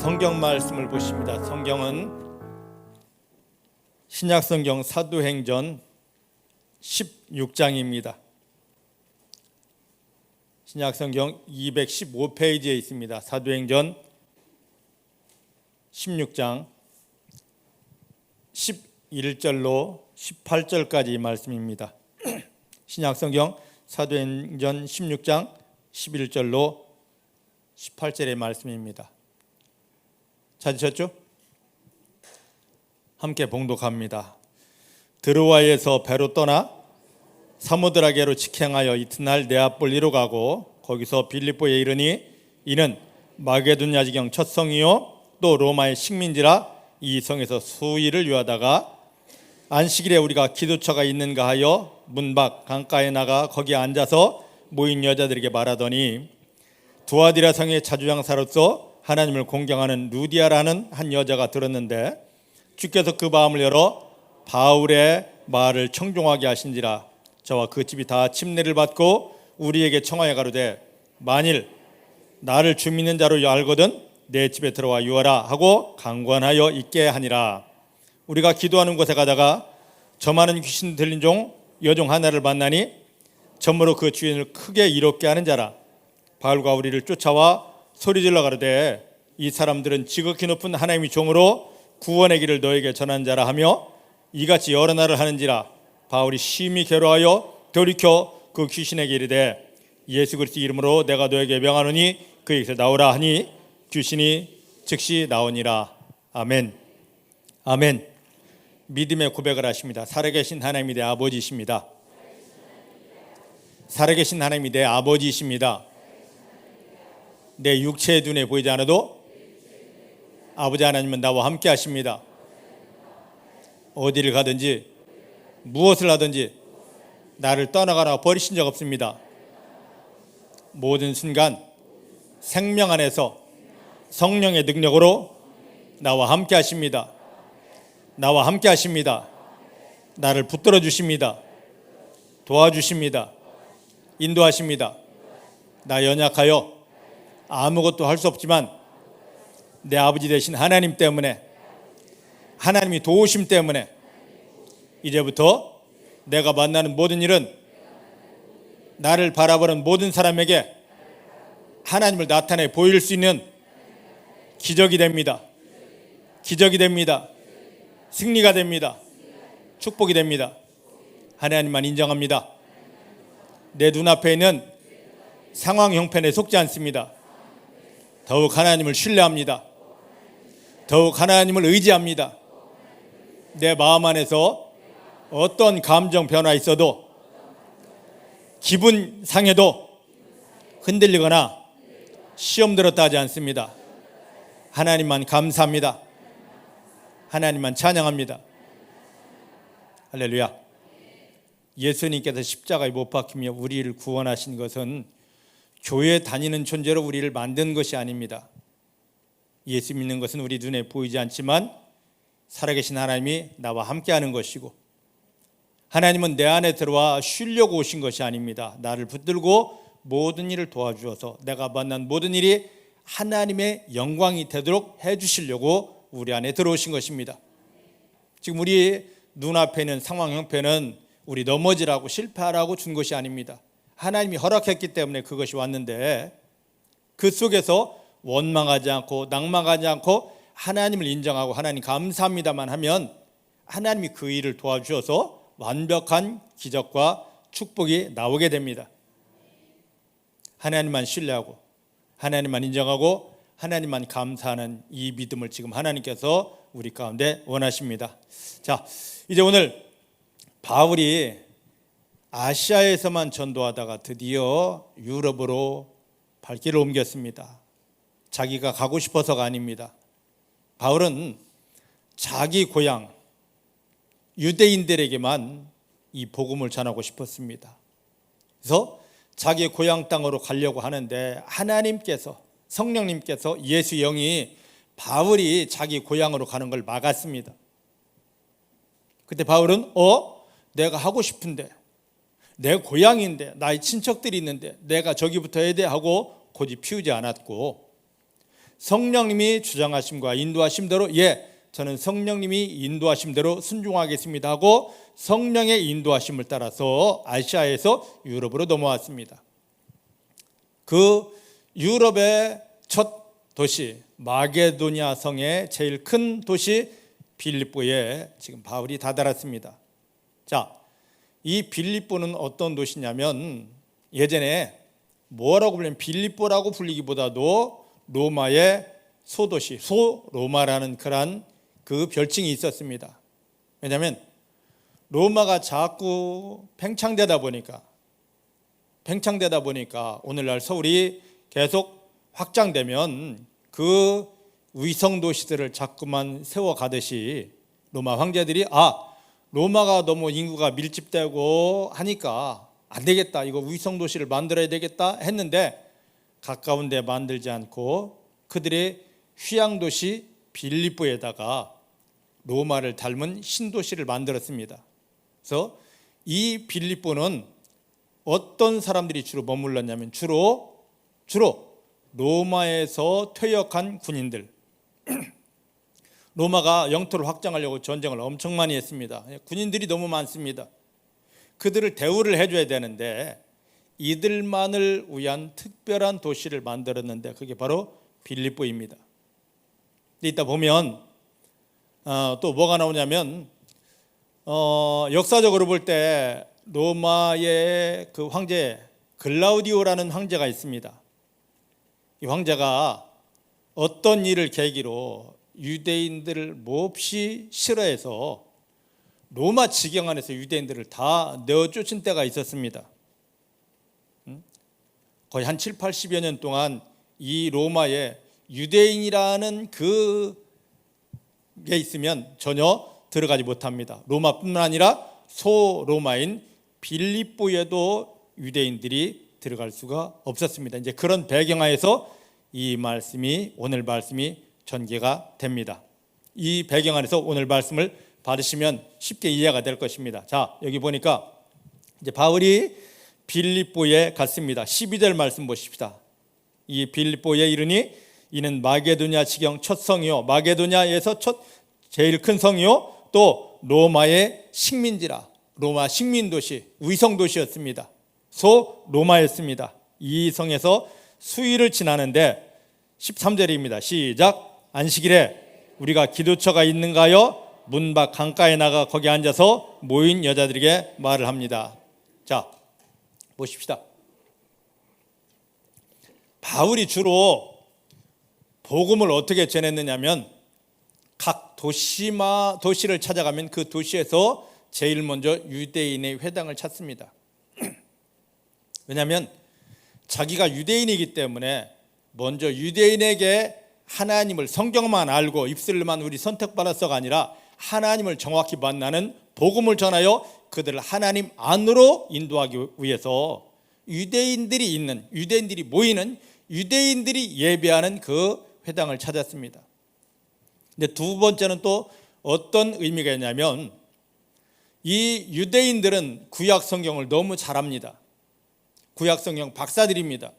성경 말씀을 보십니다. 성경은 신약성경 사도행전 16장입니다. 신약성경 215페이지에 있습니다. 사도행전 16장 11절로 18절까지 말씀입니다. 신약성경 사도행전 16장 11절로 18절의 말씀입니다. 찾으셨죠? 함께 봉독합니다. 드로아에서 배로 떠나 사모드라게로 직행하여 이튿날 네아폴리로 가고 거기서 빌립보에 이르니 이는 마게도냐 지경 첫 성이요 또 로마의 식민지라 이 성에서 수일을 유하다가 안식일에 우리가 기도처가 있는가 하여 문 밖 강가에 나가 거기 앉아서 모인 여자들에게 말하더니 두아디라 성의 자주장사로서 하나님을 공경하는 루디아라는 한 여자가 들었는데 주께서 그 마음을 열어 바울의 말을 청종하게 하신지라. 저와 그 집이 다 침례를 받고 우리에게 청하여 가로되 만일 나를 주 믿는 자로 알거든 내 집에 들어와 유하라 하고 강권하여 있게 하니라. 우리가 기도하는 곳에 가다가 저 많은 귀신 들린 종 여종 하나를 만나니 전무로 그 주인을 크게 이롭게 하는 자라. 바울과 우리를 쫓아와 소리질러 가로되 이 사람들은 지극히 높은 하나님의 종으로 구원의 길을 너에게 전한 자라 하며 이같이 여러 날을 하는지라. 바울이 심히 괴로워하여 돌이켜 그 귀신에게 이르되 예수 그리스도 이름으로 내가 너에게 명하노니 그에게서 나오라 하니 귀신이 즉시 나오니라. 아멘. 아멘. 믿음의 고백을 하십니다. 살아계신 하나님이 내 아버지이십니다. 살아계신 하나님이 내 아버지이십니다. 내 육체의 눈에 보이지 않아도 아버지 하나님은 나와 함께 하십니다. 어디를 가든지 무엇을 하든지 나를 떠나가라 버리신 적 없습니다. 모든 순간 생명 안에서 성령의 능력으로 나와 함께 하십니다. 나와 함께 하십니다. 나를 붙들어 주십니다. 도와주십니다. 인도하십니다. 나 연약하여 아무것도 할 수 없지만 내 아버지 되신 하나님 때문에, 하나님이 도우심 때문에 이제부터 내가 만나는 모든 일은 나를 바라보는 모든 사람에게 하나님을 나타내 보일 수 있는 기적이 됩니다. 기적이 됩니다. 승리가 됩니다. 축복이 됩니다. 하나님만 인정합니다. 내 눈앞에 있는 상황 형편에 속지 않습니다. 더욱 하나님을 신뢰합니다. 더욱 하나님을 의지합니다. 내 마음 안에서 어떤 감정 변화 있어도 기분 상해도 흔들리거나 시험 들었다 하지 않습니다. 하나님만 감사합니다. 하나님만 찬양합니다. 할렐루야. 예수님께서 십자가에 못 박히며 우리를 구원하신 것은 교회 다니는 존재로 우리를 만든 것이 아닙니다. 예수 믿는 것은 우리 눈에 보이지 않지만 살아계신 하나님이 나와 함께하는 것이고 하나님은 내 안에 들어와 쉬려고 오신 것이 아닙니다. 나를 붙들고 모든 일을 도와주어서 내가 만난 모든 일이 하나님의 영광이 되도록 해주시려고 우리 안에 들어오신 것입니다. 지금 우리 눈앞에 있는 상황 형편은 우리 넘어지라고 실패하라고 준 것이 아닙니다. 하나님이 허락했기 때문에 그것이 왔는데 그 속에서 원망하지 않고 낭망하지 않고 하나님을 인정하고 하나님 감사합니다만 하면 하나님이 그 일을 도와주셔서 완벽한 기적과 축복이 나오게 됩니다. 하나님만 신뢰하고 하나님만 인정하고 하나님만 감사하는 이 믿음을 지금 하나님께서 우리 가운데 원하십니다. 자, 이제 오늘 바울이 아시아에서만 전도하다가 드디어 유럽으로 발길을 옮겼습니다. 자기가 가고 싶어서가 아닙니다. 바울은 자기 고향 유대인들에게만 이 복음을 전하고 싶었습니다. 그래서 자기 고향 땅으로 가려고 하는데 하나님께서 성령님께서 예수 영이 바울이 자기 고향으로 가는 걸 막았습니다. 그때 바울은 내가 하고 싶은데 내 고향인데 나의 친척들이 있는데 내가 저기부터 해야 돼 하고 고집 피우지 않았고 성령님이 주장하심과 인도하심대로 저는 성령님이 인도하심대로 순종하겠습니다 하고 성령의 인도하심을 따라서 아시아에서 유럽으로 넘어왔습니다. 그 유럽의 첫 도시 마게도냐 성의 제일 큰 도시 빌립보에 지금 바울이 다다랐습니다. 자, 이 빌립보는 어떤 도시냐면 예전에 뭐라고 불리면 빌립보라고 불리기보다도 로마의 소도시 소로마라는 그런 그 별칭이 있었습니다. 왜냐하면 로마가 자꾸 팽창되다 보니까 오늘날 서울이 계속 확장되면 그 위성 도시들을 자꾸만 세워가듯이 로마 황제들이 로마가 너무 인구가 밀집되고 하니까 안 되겠다, 이거 위성 도시를 만들어야 되겠다 했는데 가까운 데 만들지 않고 그들의 휴양 도시 빌립보에다가 로마를 닮은 신도시를 만들었습니다. 그래서 이 빌립보는 어떤 사람들이 주로 머물렀냐면 주로 로마에서 퇴역한 군인들, 로마가 영토를 확장하려고 전쟁을 엄청 많이 했습니다. 군인들이 너무 많습니다. 그들을 대우를 해줘야 되는데 이들만을 위한 특별한 도시를 만들었는데 그게 바로 빌립보입니다. 이따 보면 또 뭐가 나오냐면 역사적으로 볼 때 로마의 그 황제 글라우디오라는 황제가 있습니다. 이 황제가 어떤 일을 계기로 유대인들을 몹시 싫어해서 로마 지경 안에서 유대인들을 다 내어쫓은 때가 있었습니다. 거의 한 7, 80여 년 동안 이 로마에 유대인이라는 그게 있으면 전혀 들어가지 못합니다. 로마뿐만 아니라 소로마인 빌립보에도 유대인들이 들어갈 수가 없었습니다. 이제 그런 배경하에서 오늘 말씀이 전개가 됩니다. 이 배경 안에서 오늘 말씀을 받으시면 쉽게 이해가 될 것입니다. 자, 여기 보니까 이제 바울이 빌립보에 갔습니다. 12절 말씀 보십시다. 이 빌립보에 이르니 이는 마게도냐 지경 첫 성이요, 마게도냐에서 제일 큰 성이요, 또 로마의 식민지라, 로마 식민도시, 위성도시였습니다. 소로마였습니다. 이 성에서 수일을 지나는데 13절입니다. 시작. 안식일에 우리가 기도처가 있는가요? 문 밖 강가에 나가 거기 앉아서 모인 여자들에게 말을 합니다. 자, 보십시다. 바울이 주로 복음을 어떻게 전했느냐면 각 도시를 찾아가면 그 도시에서 제일 먼저 유대인의 회당을 찾습니다. 왜냐하면 자기가 유대인이기 때문에 먼저 유대인에게 하나님을, 성경만 알고 입술만 우리 선택받았어가 아니라 하나님을 정확히 만나는 복음을 전하여 그들을 하나님 안으로 인도하기 위해서 유대인들이 모이는 유대인들이 예배하는 그 회당을 찾았습니다. 근데 두 번째는 또 어떤 의미가 있냐면 이 유대인들은 구약 성경을 너무 잘합니다. 구약 성경 박사들입니다.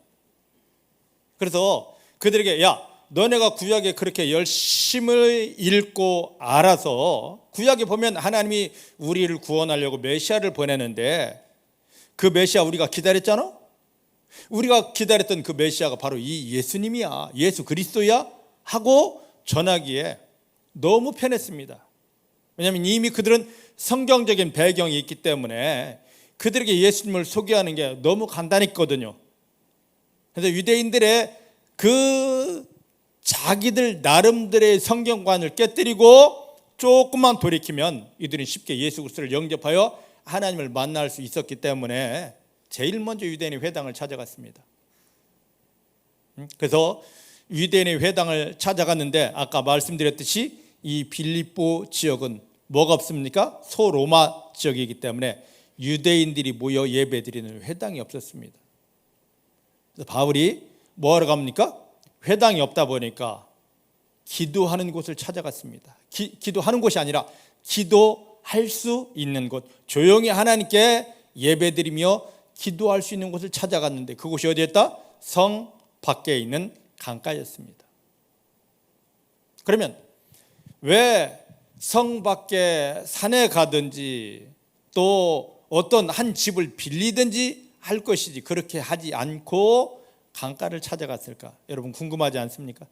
그래서 그들에게 너네가 구약에 그렇게 열심히 읽고 알아서, 구약에 보면 하나님이 우리를 구원하려고 메시아를 보내는데 그 메시아 우리가 기다렸잖아? 우리가 기다렸던 그 메시아가 바로 이 예수님이야, 예수 그리스도야 하고 전하기에 너무 편했습니다. 왜냐하면 이미 그들은 성경적인 배경이 있기 때문에 그들에게 예수님을 소개하는 게 너무 간단했거든요. 그래서 유대인들의 그 자기들 나름대로의 성경관을 깨뜨리고 조금만 돌이키면 이들은 쉽게 예수 그리스도를 영접하여 하나님을 만날 수 있었기 때문에 제일 먼저 유대인의 회당을 찾아갔습니다. 그래서 유대인의 회당을 찾아갔는데 아까 말씀드렸듯이 이 빌립보 지역은 뭐가 없습니까? 소로마 지역이기 때문에 유대인들이 모여 예배드리는 회당이 없었습니다. 그래서 바울이 뭐하러 갑니까? 회당이 없다 보니까 기도하는 곳을 찾아갔습니다. 기도하는 곳이 아니라 기도할 수 있는 곳, 조용히 하나님께 예배드리며 기도할 수 있는 곳을 찾아갔는데 그곳이 어디였다? 성 밖에 있는 강가였습니다. 그러면 왜 성 밖에 산에 가든지 또 어떤 한 집을 빌리든지 할 것이지 그렇게 하지 않고 강가를 찾아갔을까? 여러분 궁금하지 않습니까?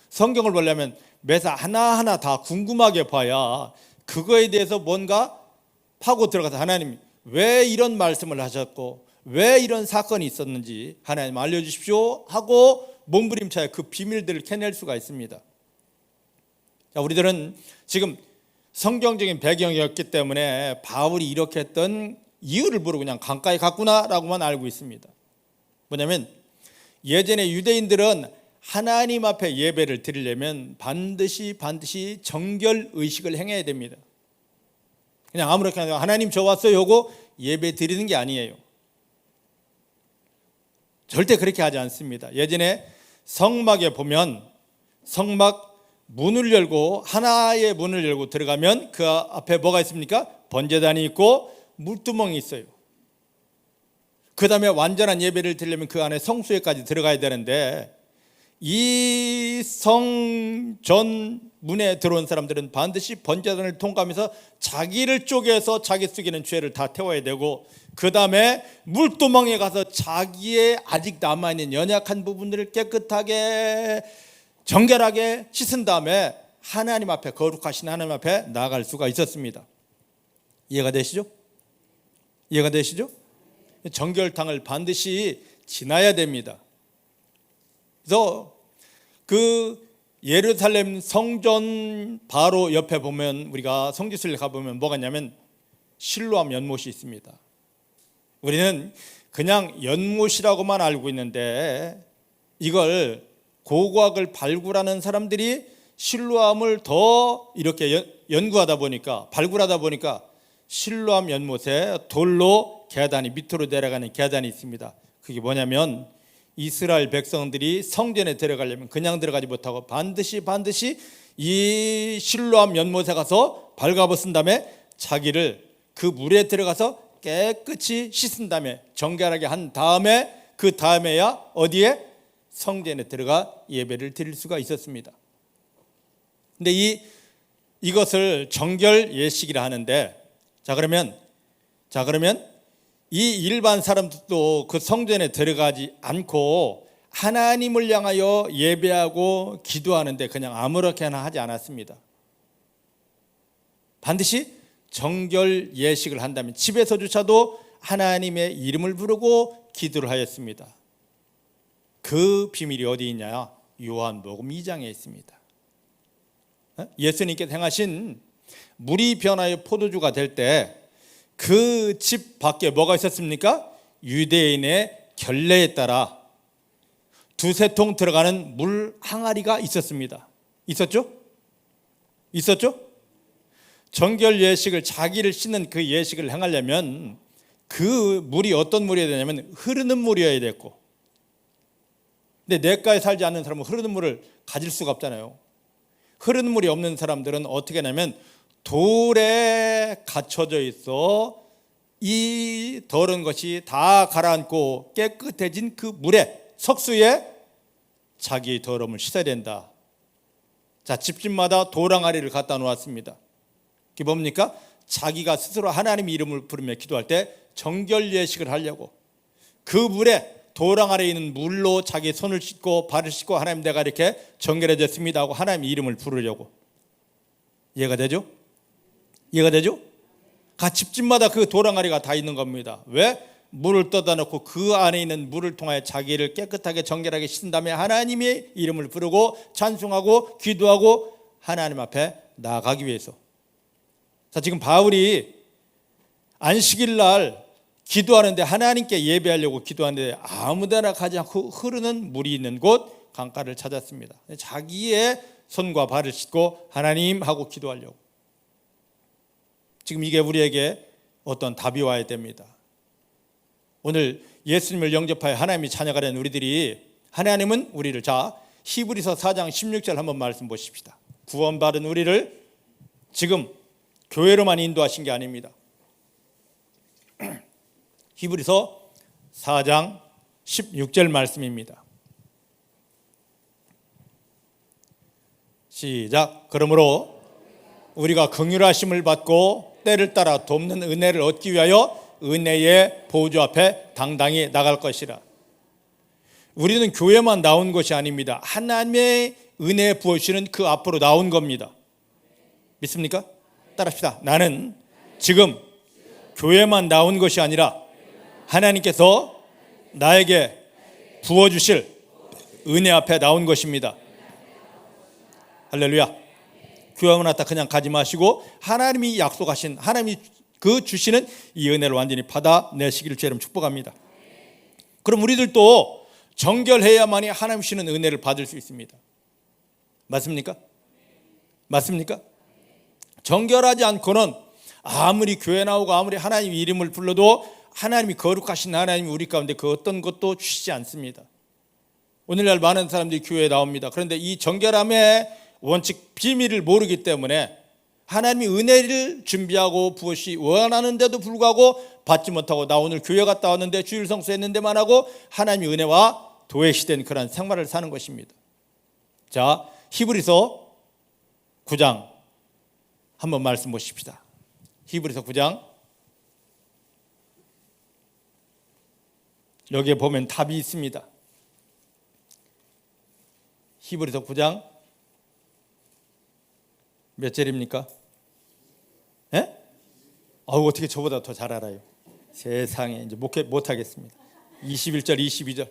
성경을 보려면 매사 하나하나 다 궁금하게 봐야 그거에 대해서 뭔가 파고 들어가서 하나님 왜 이런 말씀을 하셨고 왜 이런 사건이 있었는지 하나님 알려주십시오 하고 몸부림쳐야 그 비밀들을 캐낼 수가 있습니다. 자, 우리들은 지금 성경적인 배경이었기 때문에 바울이 이렇게 했던 이유를 모르고 그냥 강가에 갔구나라고만 알고 있습니다. 뭐냐면 예전에 유대인들은 하나님 앞에 예배를 드리려면 반드시 정결 의식을 행해야 됩니다. 그냥 아무렇게나 하나님 저 왔어요 하고 예배 드리는 게 아니에요. 절대 그렇게 하지 않습니다. 예전에 성막에 보면 성막 문을 열고 하나의 문을 열고 들어가면 그 앞에 뭐가 있습니까? 번제단이 있고 물두멍이 있어요. 그 다음에 완전한 예배를 드리려면 그 안에 성수에까지 들어가야 되는데 이 성전 문에 들어온 사람들은 반드시 번제단을 통과하면서 자기를 쪼개서 자기 속에는 죄를 다 태워야 되고 그 다음에 물두멍에 가서 자기의 아직 남아있는 연약한 부분들을 깨끗하게 정결하게 씻은 다음에 하나님 앞에 거룩하신 하나님 앞에 나아갈 수가 있었습니다. 이해가 되시죠? 이해가 되시죠? 정결탕을 반드시 지나야 됩니다. 그래서 그 예루살렘 성전 바로 옆에 보면 우리가 성지순례 가보면 뭐가 있냐면 실로암 연못이 있습니다. 우리는 그냥 연못이라고만 알고 있는데 이걸 고고학을 발굴하는 사람들이 실로암을 더 이렇게 연구하다 보니까 발굴하다 보니까 실로암 연못에 돌로 계단이 밑으로 내려가는 계단이 있습니다. 그게 뭐냐면 이스라엘 백성들이 성전에 들어가려면 그냥 들어가지 못하고 반드시 이 실로암 연못에 가서 발가벗은 다음에 자기를 그 물에 들어가서 깨끗이 씻은 다음에 정결하게 한 다음에 그 다음에야 어디에? 성전에 들어가 예배를 드릴 수가 있었습니다. 근데 이것을 정결 예식이라 하는데 자 그러면 이 일반 사람들도 그 성전에 들어가지 않고 하나님을 향하여 예배하고 기도하는데 그냥 아무렇게나 하지 않았습니다. 반드시 정결 예식을 한다면 집에서조차도 하나님의 이름을 부르고 기도를 하였습니다. 그 비밀이 어디 있냐? 요한복음 2장에 있습니다. 예수님께서 행하신 물이 변하여 포도주가 될 때 그 집 밖에 뭐가 있었습니까? 유대인의 결례에 따라 두세 통 들어가는 물 항아리가 있었습니다. 있었죠? 정결 예식을 자기를 씻는 그 예식을 행하려면 그 물이 어떤 물이어야 되냐면 흐르는 물이어야 됐고 근데 냇가에 살지 않는 사람은 흐르는 물을 가질 수가 없잖아요. 흐르는 물이 없는 사람들은 어떻게 하냐면 돌에 갇혀져 있어 이 더러운 것이 다 가라앉고 깨끗해진 그 물에 석수에 자기 더러움을 씻어야 된다. 자, 집집마다 돌항아리를 갖다 놓았습니다. 그게 뭡니까? 자기가 스스로 하나님 이름을 부르며 기도할 때 정결 예식을 하려고 그 물에 돌항아리에 있는 물로 자기 손을 씻고 발을 씻고 하나님 내가 이렇게 정결해졌습니다 하고 하나님 이름을 부르려고. 이해가 되죠? 집집마다 그 돌항아리가 다 있는 겁니다. 왜? 물을 떠다 놓고 그 안에 있는 물을 통하여 자기를 깨끗하게 정결하게 씻은 다음에 하나님의 이름을 부르고 찬송하고 기도하고 하나님 앞에 나아가기 위해서. 자, 지금 바울이 안식일 날 기도하는데 하나님께 예배하려고 기도하는데 아무데나 가지 않고 흐르는 물이 있는 곳 강가를 찾았습니다. 자기의 손과 발을 씻고 하나님 하고 기도하려고. 지금 이게 우리에게 어떤 답이 와야 됩니다. 오늘 예수님을 영접하여 하나님의 자녀가 된 우리들이 하나님은 우리를 히브리서 4장 16절 한번 말씀 보십시다. 구원받은 우리를 지금 교회로만 인도하신 게 아닙니다. 히브리서 4장 16절 말씀입니다. 시작. 그러므로 우리가 긍휼하심을 받고 때를 따라 돕는 은혜를 얻기 위하여 은혜의 보좌 앞에 당당히 나갈 것이라. 우리는 교회만 나온 것이 아닙니다. 하나님의 은혜 부어주시는 그 앞으로 나온 겁니다. 믿습니까? 따라합시다. 나는 지금 교회만 나온 것이 아니라 하나님께서 나에게 부어주실 은혜 앞에 나온 것입니다. 할렐루야. 교회만 왔다 그냥 가지 마시고 하나님이 약속하신, 하나님이 그 주시는 이 은혜를 완전히 받아내시기를 주님 축복합니다. 그럼 우리들도 정결해야만이 하나님 주시는 은혜를 받을 수 있습니다. 맞습니까? 맞습니까? 정결하지 않고는 아무리 교회 나오고 아무리 하나님 이름을 불러도 하나님이 거룩하신 하나님이 우리 가운데 그 어떤 것도 주시지 않습니다. 오늘날 많은 사람들이 교회에 나옵니다. 그런데 이 정결함의 원칙 비밀을 모르기 때문에 하나님이 은혜를 준비하고 부으시 원하는데도 불구하고 받지 못하고, 나 오늘 교회 갔다 왔는데 주일 성수했는데만 하고 하나님의 은혜와 도외시된 그런 생활을 사는 것입니다. 자, 히브리서 9장 한번 말씀 보십시다. 히브리서 9장, 여기에 보면 답이 있습니다. 히브리서 9장 몇 절입니까? 예? 어떻게 저보다 더 잘 알아요. 세상에, 이제 목회 못하겠습니다. 21절 22절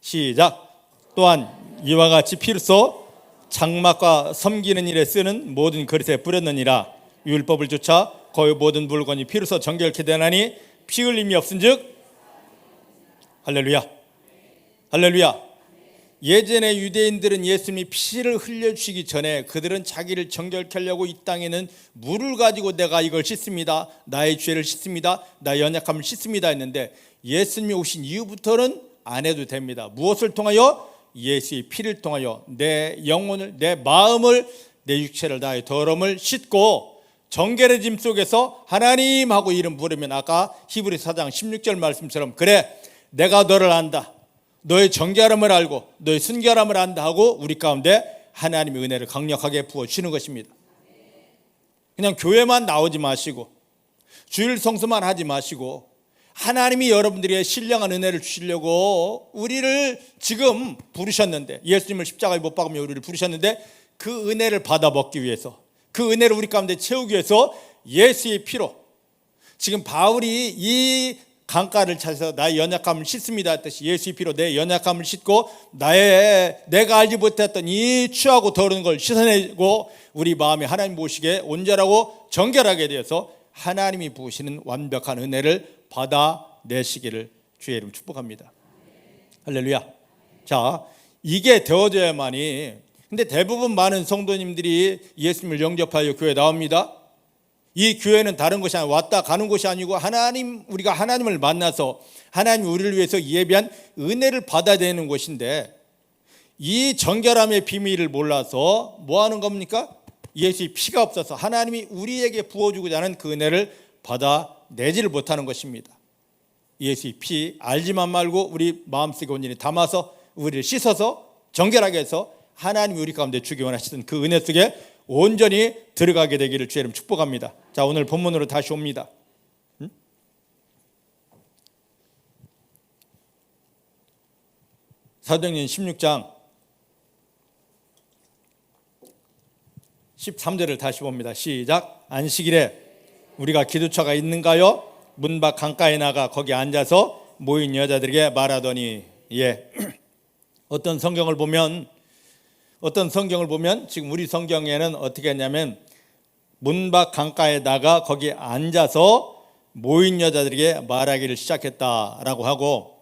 시작. 또한 이와 같이 피로써 장막과 섬기는 일에 쓰는 모든 그릇에 뿌렸느니라. 율법을 쫓아 거의 모든 물건이 피로써 정결케 되나니 피 흘림이 없은즉. 할렐루야. 할렐루야. 예전에 유대인들은 예수님이 피를 흘려주시기 전에 그들은 자기를 정결케 하려고 이 땅에는 물을 가지고 내가 이걸 씻습니다, 나의 죄를 씻습니다, 나의 연약함을 씻습니다 했는데, 예수님이 오신 이후부터는 안 해도 됩니다. 무엇을 통하여? 예수의 피를 통하여 내 영혼을, 내 마음을, 내 육체를, 나의 더러움을 씻고 정결해짐 속에서 하나님 하고 이름 부르면, 아까 히브리서 4장 16절 말씀처럼, 그래 내가 너를 안다, 너의 정결함을 알고 너의 순결함을 안다 하고 우리 가운데 하나님의 은혜를 강력하게 부어주시는 것입니다. 그냥 교회만 나오지 마시고 주일 성수만 하지 마시고 하나님이 여러분들에게 신령한 은혜를 주시려고 우리를 지금 부르셨는데, 예수님을 십자가에 못 박으며 우리를 부르셨는데, 그 은혜를 받아 먹기 위해서, 그 은혜를 우리 가운데 채우기 위해서 예수의 피로, 지금 바울이 이 강가를 찾아서 나의 연약함을 씻습니다 했듯이 예수의 피로 내 연약함을 씻고 내가 알지 못했던 이 추하고 더러운 걸 씻어내고 우리 마음에 하나님 보시기에 온전하고 정결하게 되어서 하나님이 부으시는 완벽한 은혜를 받아내시기를 주의 이름 축복합니다. 할렐루야. 자, 이게 되어져야만이, 근데 대부분 많은 성도님들이 예수님을 영접하여 교회에 나옵니다. 이 교회는 다른 것이 아니라 왔다 가는 곳이 아니고 우리가 하나님을 만나서 하나님이 우리를 위해서 예비한 은혜를 받아야 되는 곳인데, 이 정결함의 비밀을 몰라서 뭐 하는 겁니까? 예수의 피가 없어서 하나님이 우리에게 부어주고자 하는 그 은혜를 받아내지를 못하는 것입니다. 예수의 피 알지만 말고 우리 마음속에 온전히 담아서 우리를 씻어서 정결하게 해서 하나님이 우리 가운데 주기 원하시던 그 은혜 속에 온전히 들어가게 되기를 주의 이름 축복합니다. 자, 오늘 본문으로 다시 옵니다. 사도행전 16장 13절을 다시 봅니다. 시작. 안식일에 우리가 기도처가 있는가요? 문 밖 강가에 나가 거기 앉아서 모인 여자들에게 말하더니. 예. 어떤 성경을 보면 지금 우리 성경에는 어떻게 했냐면, 문 밖 강가에 나가 거기 앉아서 모인 여자들에게 말하기를 시작했다라고 하고,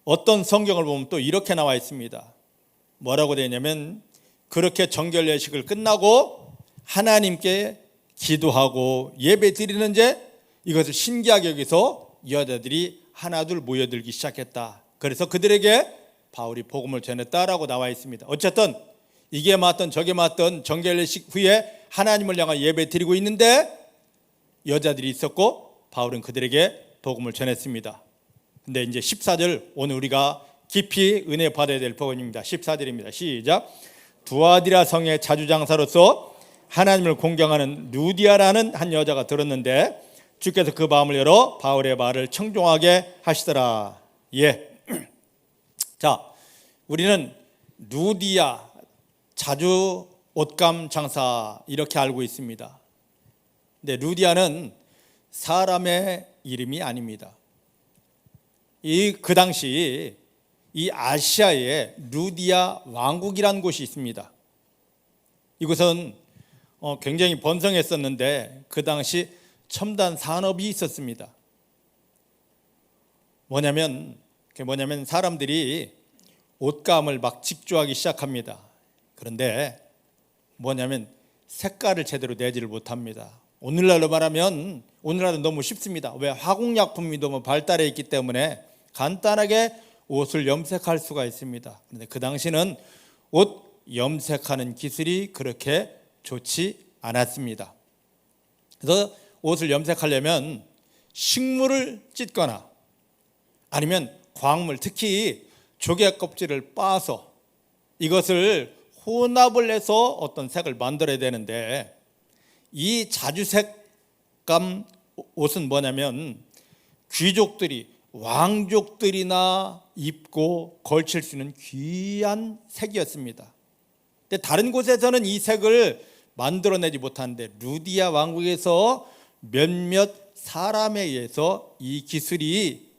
어떤 성경을 보면 또 이렇게 나와 있습니다. 뭐라고 되냐면, 그렇게 정결 예식을 끝나고 하나님께 기도하고 예배 드리는데 이것을 신기하게 여기서 여자들이 하나둘 모여들기 시작했다. 그래서 그들에게 바울이 복음을 전했다라고 나와 있습니다. 어쨌든 이게 맞든 저게 맞든 정결 예식 후에 하나님을 향해 예배 드리고 있는데 여자들이 있었고 바울은 그들에게 복음을 전했습니다. 근데 이제 14절, 오늘 우리가 깊이 은혜 받아야 될 복음입니다. 14절입니다. 시작. 두아디라 성의 자주장사로서 하나님을 공경하는 루디아라는 한 여자가 들었는데 주께서 그 마음을 열어 바울의 말을 청종하게 하시더라. 예. 자, 우리는 루디아 자주 옷감 장사 이렇게 알고 있습니다. 근데 루디아는 사람의 이름이 아닙니다. 그 당시 이 아시아에 루디아 왕국이라는 곳이 있습니다. 이곳은 굉장히 번성했었는데 그 당시 첨단 산업이 있었습니다. 뭐냐면 사람들이 옷감을 막 직조하기 시작합니다. 그런데 뭐냐면 색깔을 제대로 내지를 못합니다. 오늘날로 말하면 오늘날은 너무 쉽습니다. 왜? 화공약품이 너무 발달해 있기 때문에 간단하게 옷을 염색할 수가 있습니다. 그런데 그 당시는 옷 염색하는 기술이 그렇게 좋지 않았습니다. 그래서 옷을 염색하려면 식물을 찢거나 아니면 광물, 특히 조개 껍질을 빻아서 이것을 혼합을 해서 어떤 색을 만들어야 되는데 이 자주색감 옷은 뭐냐면 귀족들이 왕족들이나 입고 걸칠 수 있는 귀한 색이었습니다. 근데 다른 곳에서는 이 색을 만들어내지 못하는데 루디아 왕국에서 몇몇 사람에 의해서 이 기술이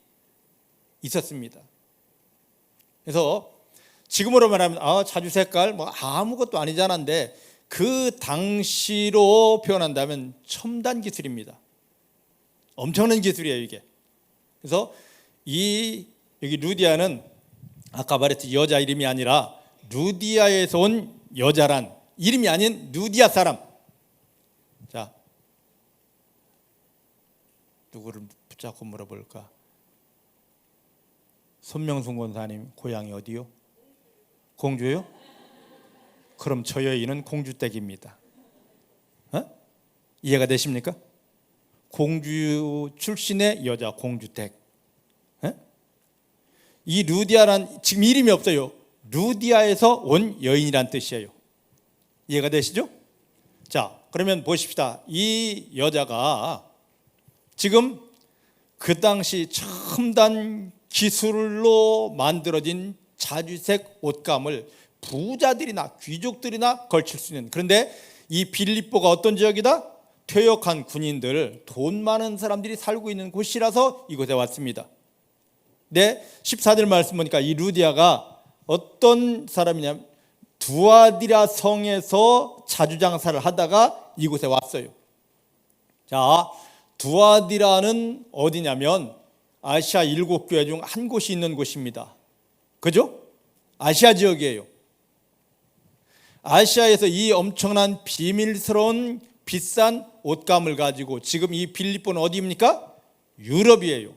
있었습니다. 그래서 지금으로 말하면 자주 색깔 뭐 아무것도 아니잖아인데 그 당시로 표현한다면 첨단 기술입니다. 엄청난 기술이에요 이게. 그래서 여기 루디아는 아까 말했듯이 여자 이름이 아니라 루디아에서 온 여자란 이름이 아닌 루디아 사람. 자, 누구를 붙잡고 물어볼까? 손명순 권사님 고향이 어디요? 공주요? 그럼 저 여인은 공주댁입니다. 이해가 되십니까? 공주 출신의 여자 공주댁. 이 루디아란 지금 이름이 없어요. 루디아에서 온 여인이란 뜻이에요. 이해가 되시죠? 자, 그러면 보십시다. 이 여자가 지금 그 당시 첨단 기술로 만들어진 자주색 옷감을 부자들이나 귀족들이나 걸칠 수 있는, 그런데 이 빌립보가 어떤 지역이다? 퇴역한 군인들, 돈 많은 사람들이 살고 있는 곳이라서 이곳에 왔습니다. 네, 14절 말씀 보니까 이 루디아가 어떤 사람이냐면 두아디라 성에서 자주장사를 하다가 이곳에 왔어요. 자, 두아디라는 어디냐면 아시아 7교회 중 한 곳이 있는 곳입니다. 그죠? 아시아 지역이에요. 아시아에서 이 엄청난 비밀스러운 비싼 옷감을 가지고 지금 이 빌립보는 어디입니까? 유럽이에요.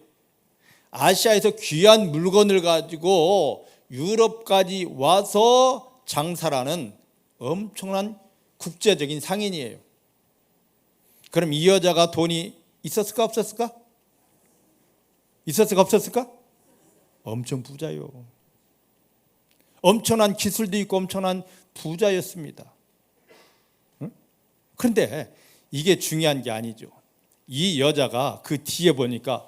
아시아에서 귀한 물건을 가지고 유럽까지 와서 장사라는 엄청난 국제적인 상인이에요. 그럼 이 여자가 돈이 있었을까 없었을까? 있었을까 없었을까? 엄청 부자요. 엄청난 기술도 있고 엄청난 부자였습니다. 그런데 이게 중요한 게 아니죠. 이 여자가 그 뒤에 보니까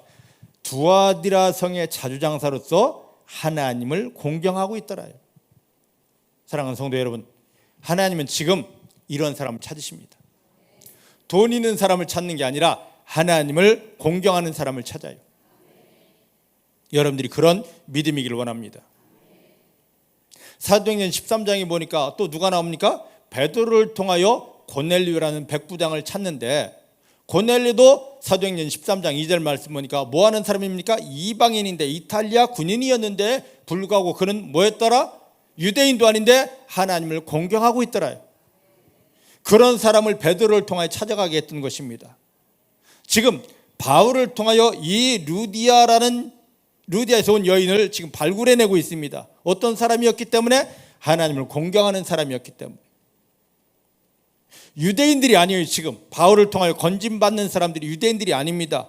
두아디라 성의 자주장사로서 하나님을 공경하고 있더라요. 사랑하는 성도 여러분, 하나님은 지금 이런 사람을 찾으십니다. 돈 있는 사람을 찾는 게 아니라 하나님을 공경하는 사람을 찾아요. 여러분들이 그런 믿음이기를 원합니다. 사도행전 13장에 보니까 또 누가 나옵니까? 베드로를 통하여 고넬료라는 백부장을 찾는데, 고넬료도 사도행전 13장 2절 말씀 보니까 뭐 하는 사람입니까? 이방인인데 이탈리아 군인이었는데 불구하고 그는 뭐였더라? 유대인도 아닌데 하나님을 공경하고 있더라요. 그런 사람을 베드로를 통하여 찾아가게 했던 것입니다. 지금 바울을 통하여 이 루디아에서 온 여인을 지금 발굴해내고 있습니다. 어떤 사람이었기 때문에? 하나님을 공경하는 사람이었기 때문에. 유대인들이 아니에요. 지금 바울을 통하여 건진받는 사람들이 유대인들이 아닙니다.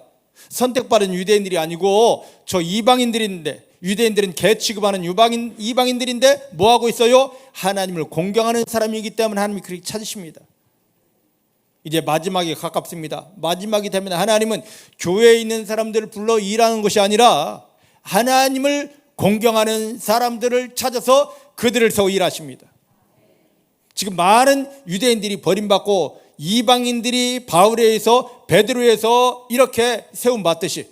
선택받은 유대인들이 아니고 저 이방인들인데, 유대인들은 개 취급하는 이방인들인데 뭐하고 있어요? 하나님을 공경하는 사람이기 때문에 하나님이 그렇게 찾으십니다. 이제 마지막에 가깝습니다. 마지막이 되면 하나님은 교회에 있는 사람들을 불러 일하는 것이 아니라 하나님을 공경하는 사람들을 찾아서 그들을 세워 일하십니다. 지금 많은 유대인들이 버림받고 이방인들이 바울에 의해서, 베드로에 의해서 이렇게 세움받듯이,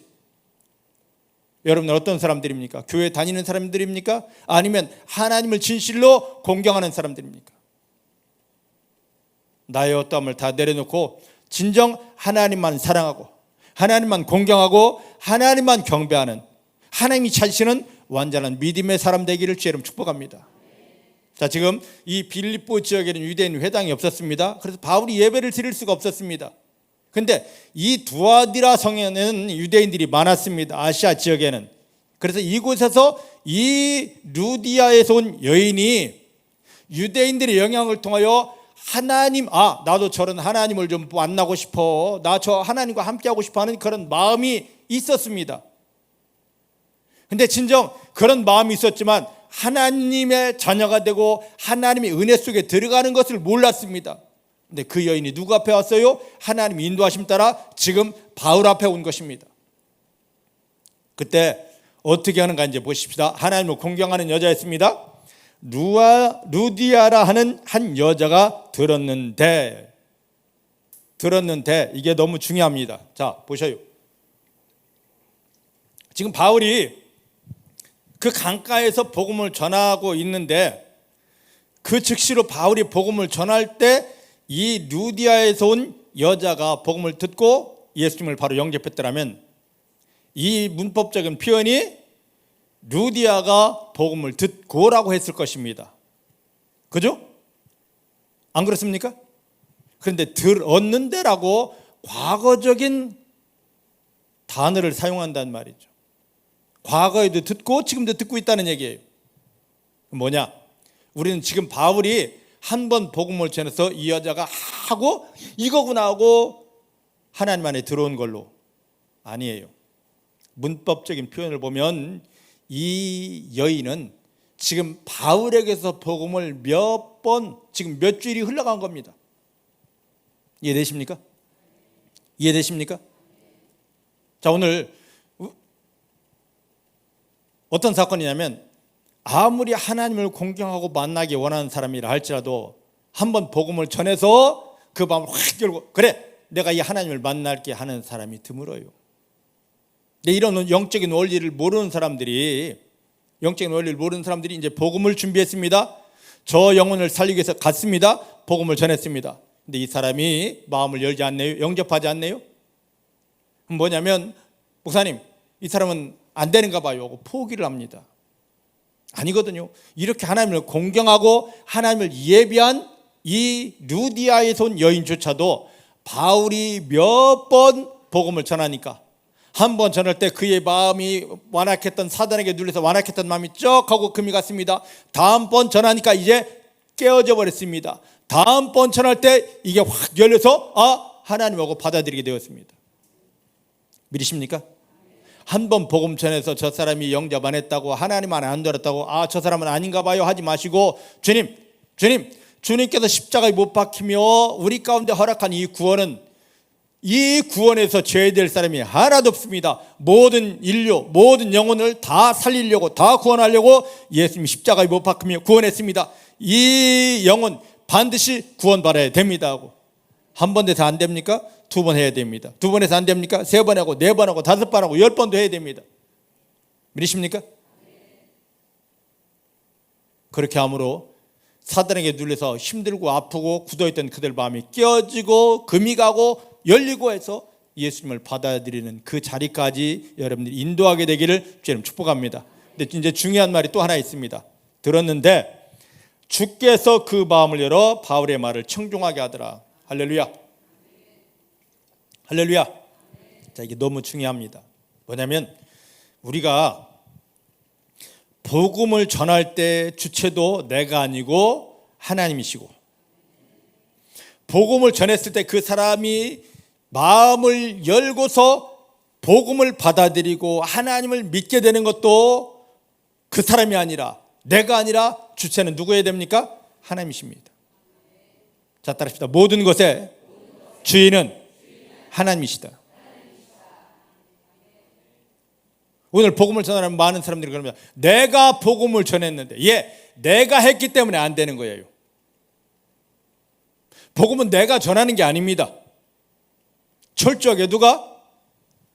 여러분은 어떤 사람들입니까? 교회 다니는 사람들입니까? 아니면 하나님을 진실로 공경하는 사람들입니까? 나의 어떠함을 다 내려놓고 진정 하나님만 사랑하고 하나님만 공경하고 하나님만 경배하는, 하나님이 찾으시는 완전한 믿음의 사람 되기를 주의 이름으로 축복합니다. 자, 지금 이 빌립보 지역에는 유대인 회당이 없었습니다. 그래서 바울이 예배를 드릴 수가 없었습니다. 근데 이 두아디라 성에는 유대인들이 많았습니다. 아시아 지역에는. 그래서 이곳에서 이 루디아에서 온 여인이 유대인들의 영향을 통하여 하나님, 나도 저런 하나님을 좀 만나고 싶어, 나 저 하나님과 함께하고 싶어 하는 그런 마음이 있었습니다. 근데 진정 그런 마음이 있었지만 하나님의 자녀가 되고 하나님의 은혜 속에 들어가는 것을 몰랐습니다. 근데 그 여인이 누구 앞에 왔어요? 하나님의 인도하심 따라 지금 바울 앞에 온 것입니다. 그때 어떻게 하는가 이제 보십시다. 하나님을 공경하는 여자였습니다. 루디아라 하는 한 여자가 들었는데 이게 너무 중요합니다. 자, 보셔요. 지금 바울이 그 강가에서 복음을 전하고 있는데, 그 즉시로 바울이 복음을 전할 때 이 루디아에서 온 여자가 복음을 듣고 예수님을 바로 영접했더라면, 이 문법적인 표현이 루디아가 복음을 듣고라고 했을 것입니다. 그죠? 안 그렇습니까? 그런데 들었는데라고 과거적인 단어를 사용한다는 말이죠. 과거에도 듣고 지금도 듣고 있다는 얘기예요. 뭐냐? 우리는 지금 바울이 한 번 복음을 전해서 이 여자가 하고 이거구나 하고 하나님 안에 들어온 걸로, 아니에요. 문법적인 표현을 보면 이 여인은 지금 바울에게서 복음을 몇 번, 지금 몇 주일이 흘러간 겁니다. 이해되십니까? 이해되십니까? 자, 오늘 어떤 사건이냐면, 아무리 하나님을 공경하고 만나기 원하는 사람이라 할지라도 한번 복음을 전해서 그 마음을 확 열고, 그래, 내가 이 하나님을 만날게 하는 사람이 드물어요. 근데 이런 영적인 원리를 모르는 사람들이 이제 복음을 준비했습니다. 저 영혼을 살리기 위해서 갔습니다. 복음을 전했습니다. 근데 이 사람이 마음을 열지 않네요. 영접하지 않네요. 뭐냐면, 목사님, 이 사람은 안 되는가 봐요 하고 포기를 합니다. 아니거든요. 이렇게 하나님을 공경하고 하나님을 예비한 이 루디아에서 온 여인조차도 바울이 몇 번 복음을 전하니까, 한 번 전할 때 그의 마음이 완악했던, 사단에게 눌려서 완악했던 마음이 쩍 하고 금이 갔습니다. 다음번 전하니까 이제 깨어져 버렸습니다. 다음번 전할 때 이게 확 열려서 하나님하고 받아들이게 되었습니다. 믿으십니까? 한 번 복음 전해서 저 사람이 영접 안 했다고, 하나님 안에 안 들었다고, 저 사람은 아닌가 봐요 하지 마시고, 주님께서 십자가에 못 박히며 우리 가운데 허락한 이 구원에서 죄될 사람이 하나도 없습니다. 모든 인류, 모든 영혼을 다 살리려고, 다 구원하려고 예수님이 십자가에 못 박히며 구원했습니다. 이 영혼 반드시 구원받아야 됩니다 하고, 한 번 돼서 안 됩니까? 두 번 해야 됩니다. 두 번에서 안 됩니까? 세 번 하고, 네 번 하고, 다섯 번 하고, 10번도 해야 됩니다. 믿으십니까? 그렇게 함으로 사단에게 눌려서 힘들고 아프고 굳어있던 그들 마음이 깨어지고 금이 가고 열리고 해서 예수님을 받아들이는 그 자리까지 여러분들이 인도하게 되기를 주님 축복합니다. 근데 이제 중요한 말이 또 하나 있습니다. 들었는데 주께서 그 마음을 열어 바울의 말을 청종하게 하더라. 할렐루야. 할렐루야. 자, 이게 너무 중요합니다. 뭐냐면 우리가 복음을 전할 때 주체도 내가 아니고 하나님이시고, 복음을 전했을 때 그 사람이 마음을 열고서 복음을 받아들이고 하나님을 믿게 되는 것도 그 사람이 아니라, 내가 아니라 주체는 누구여야 됩니까? 하나님이십니다. 자, 따라합시다. 모든 것의 주인은 하나님이시다. 오늘 복음을 전하는 많은 사람들이 그럽니다. 내가 복음을 전했는데, 내가 했기 때문에 안 되는 거예요. 복음은 내가 전하는 게 아닙니다. 철저하게 누가?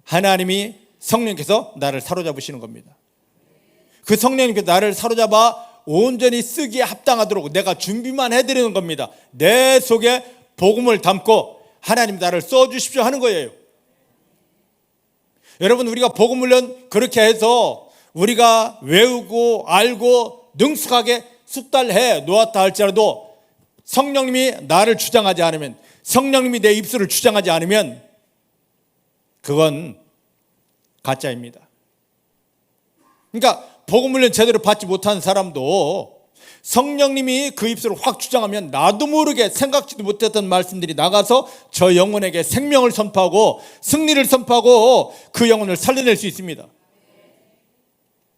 하나님이, 성령께서 나를 사로잡으시는 겁니다. 그 성령님께서 나를 사로잡아 온전히 쓰기에 합당하도록 내가 준비만 해드리는 겁니다. 내 속에 복음을 담고 하나님 나를 써주십시오 하는 거예요. 여러분, 우리가 복음 훈련 그렇게 해서 우리가 외우고 알고 능숙하게 숙달해 놓았다 할지라도 성령님이 나를 주장하지 않으면, 성령님이 내 입술을 주장하지 않으면 그건 가짜입니다. 그러니까 복음 훈련 제대로 받지 못한 사람도 성령님이 그 입술을 확 주장하면 나도 모르게 생각지도 못했던 말씀들이 나가서 저 영혼에게 생명을 선포하고 승리를 선포하고 그 영혼을 살려낼 수 있습니다.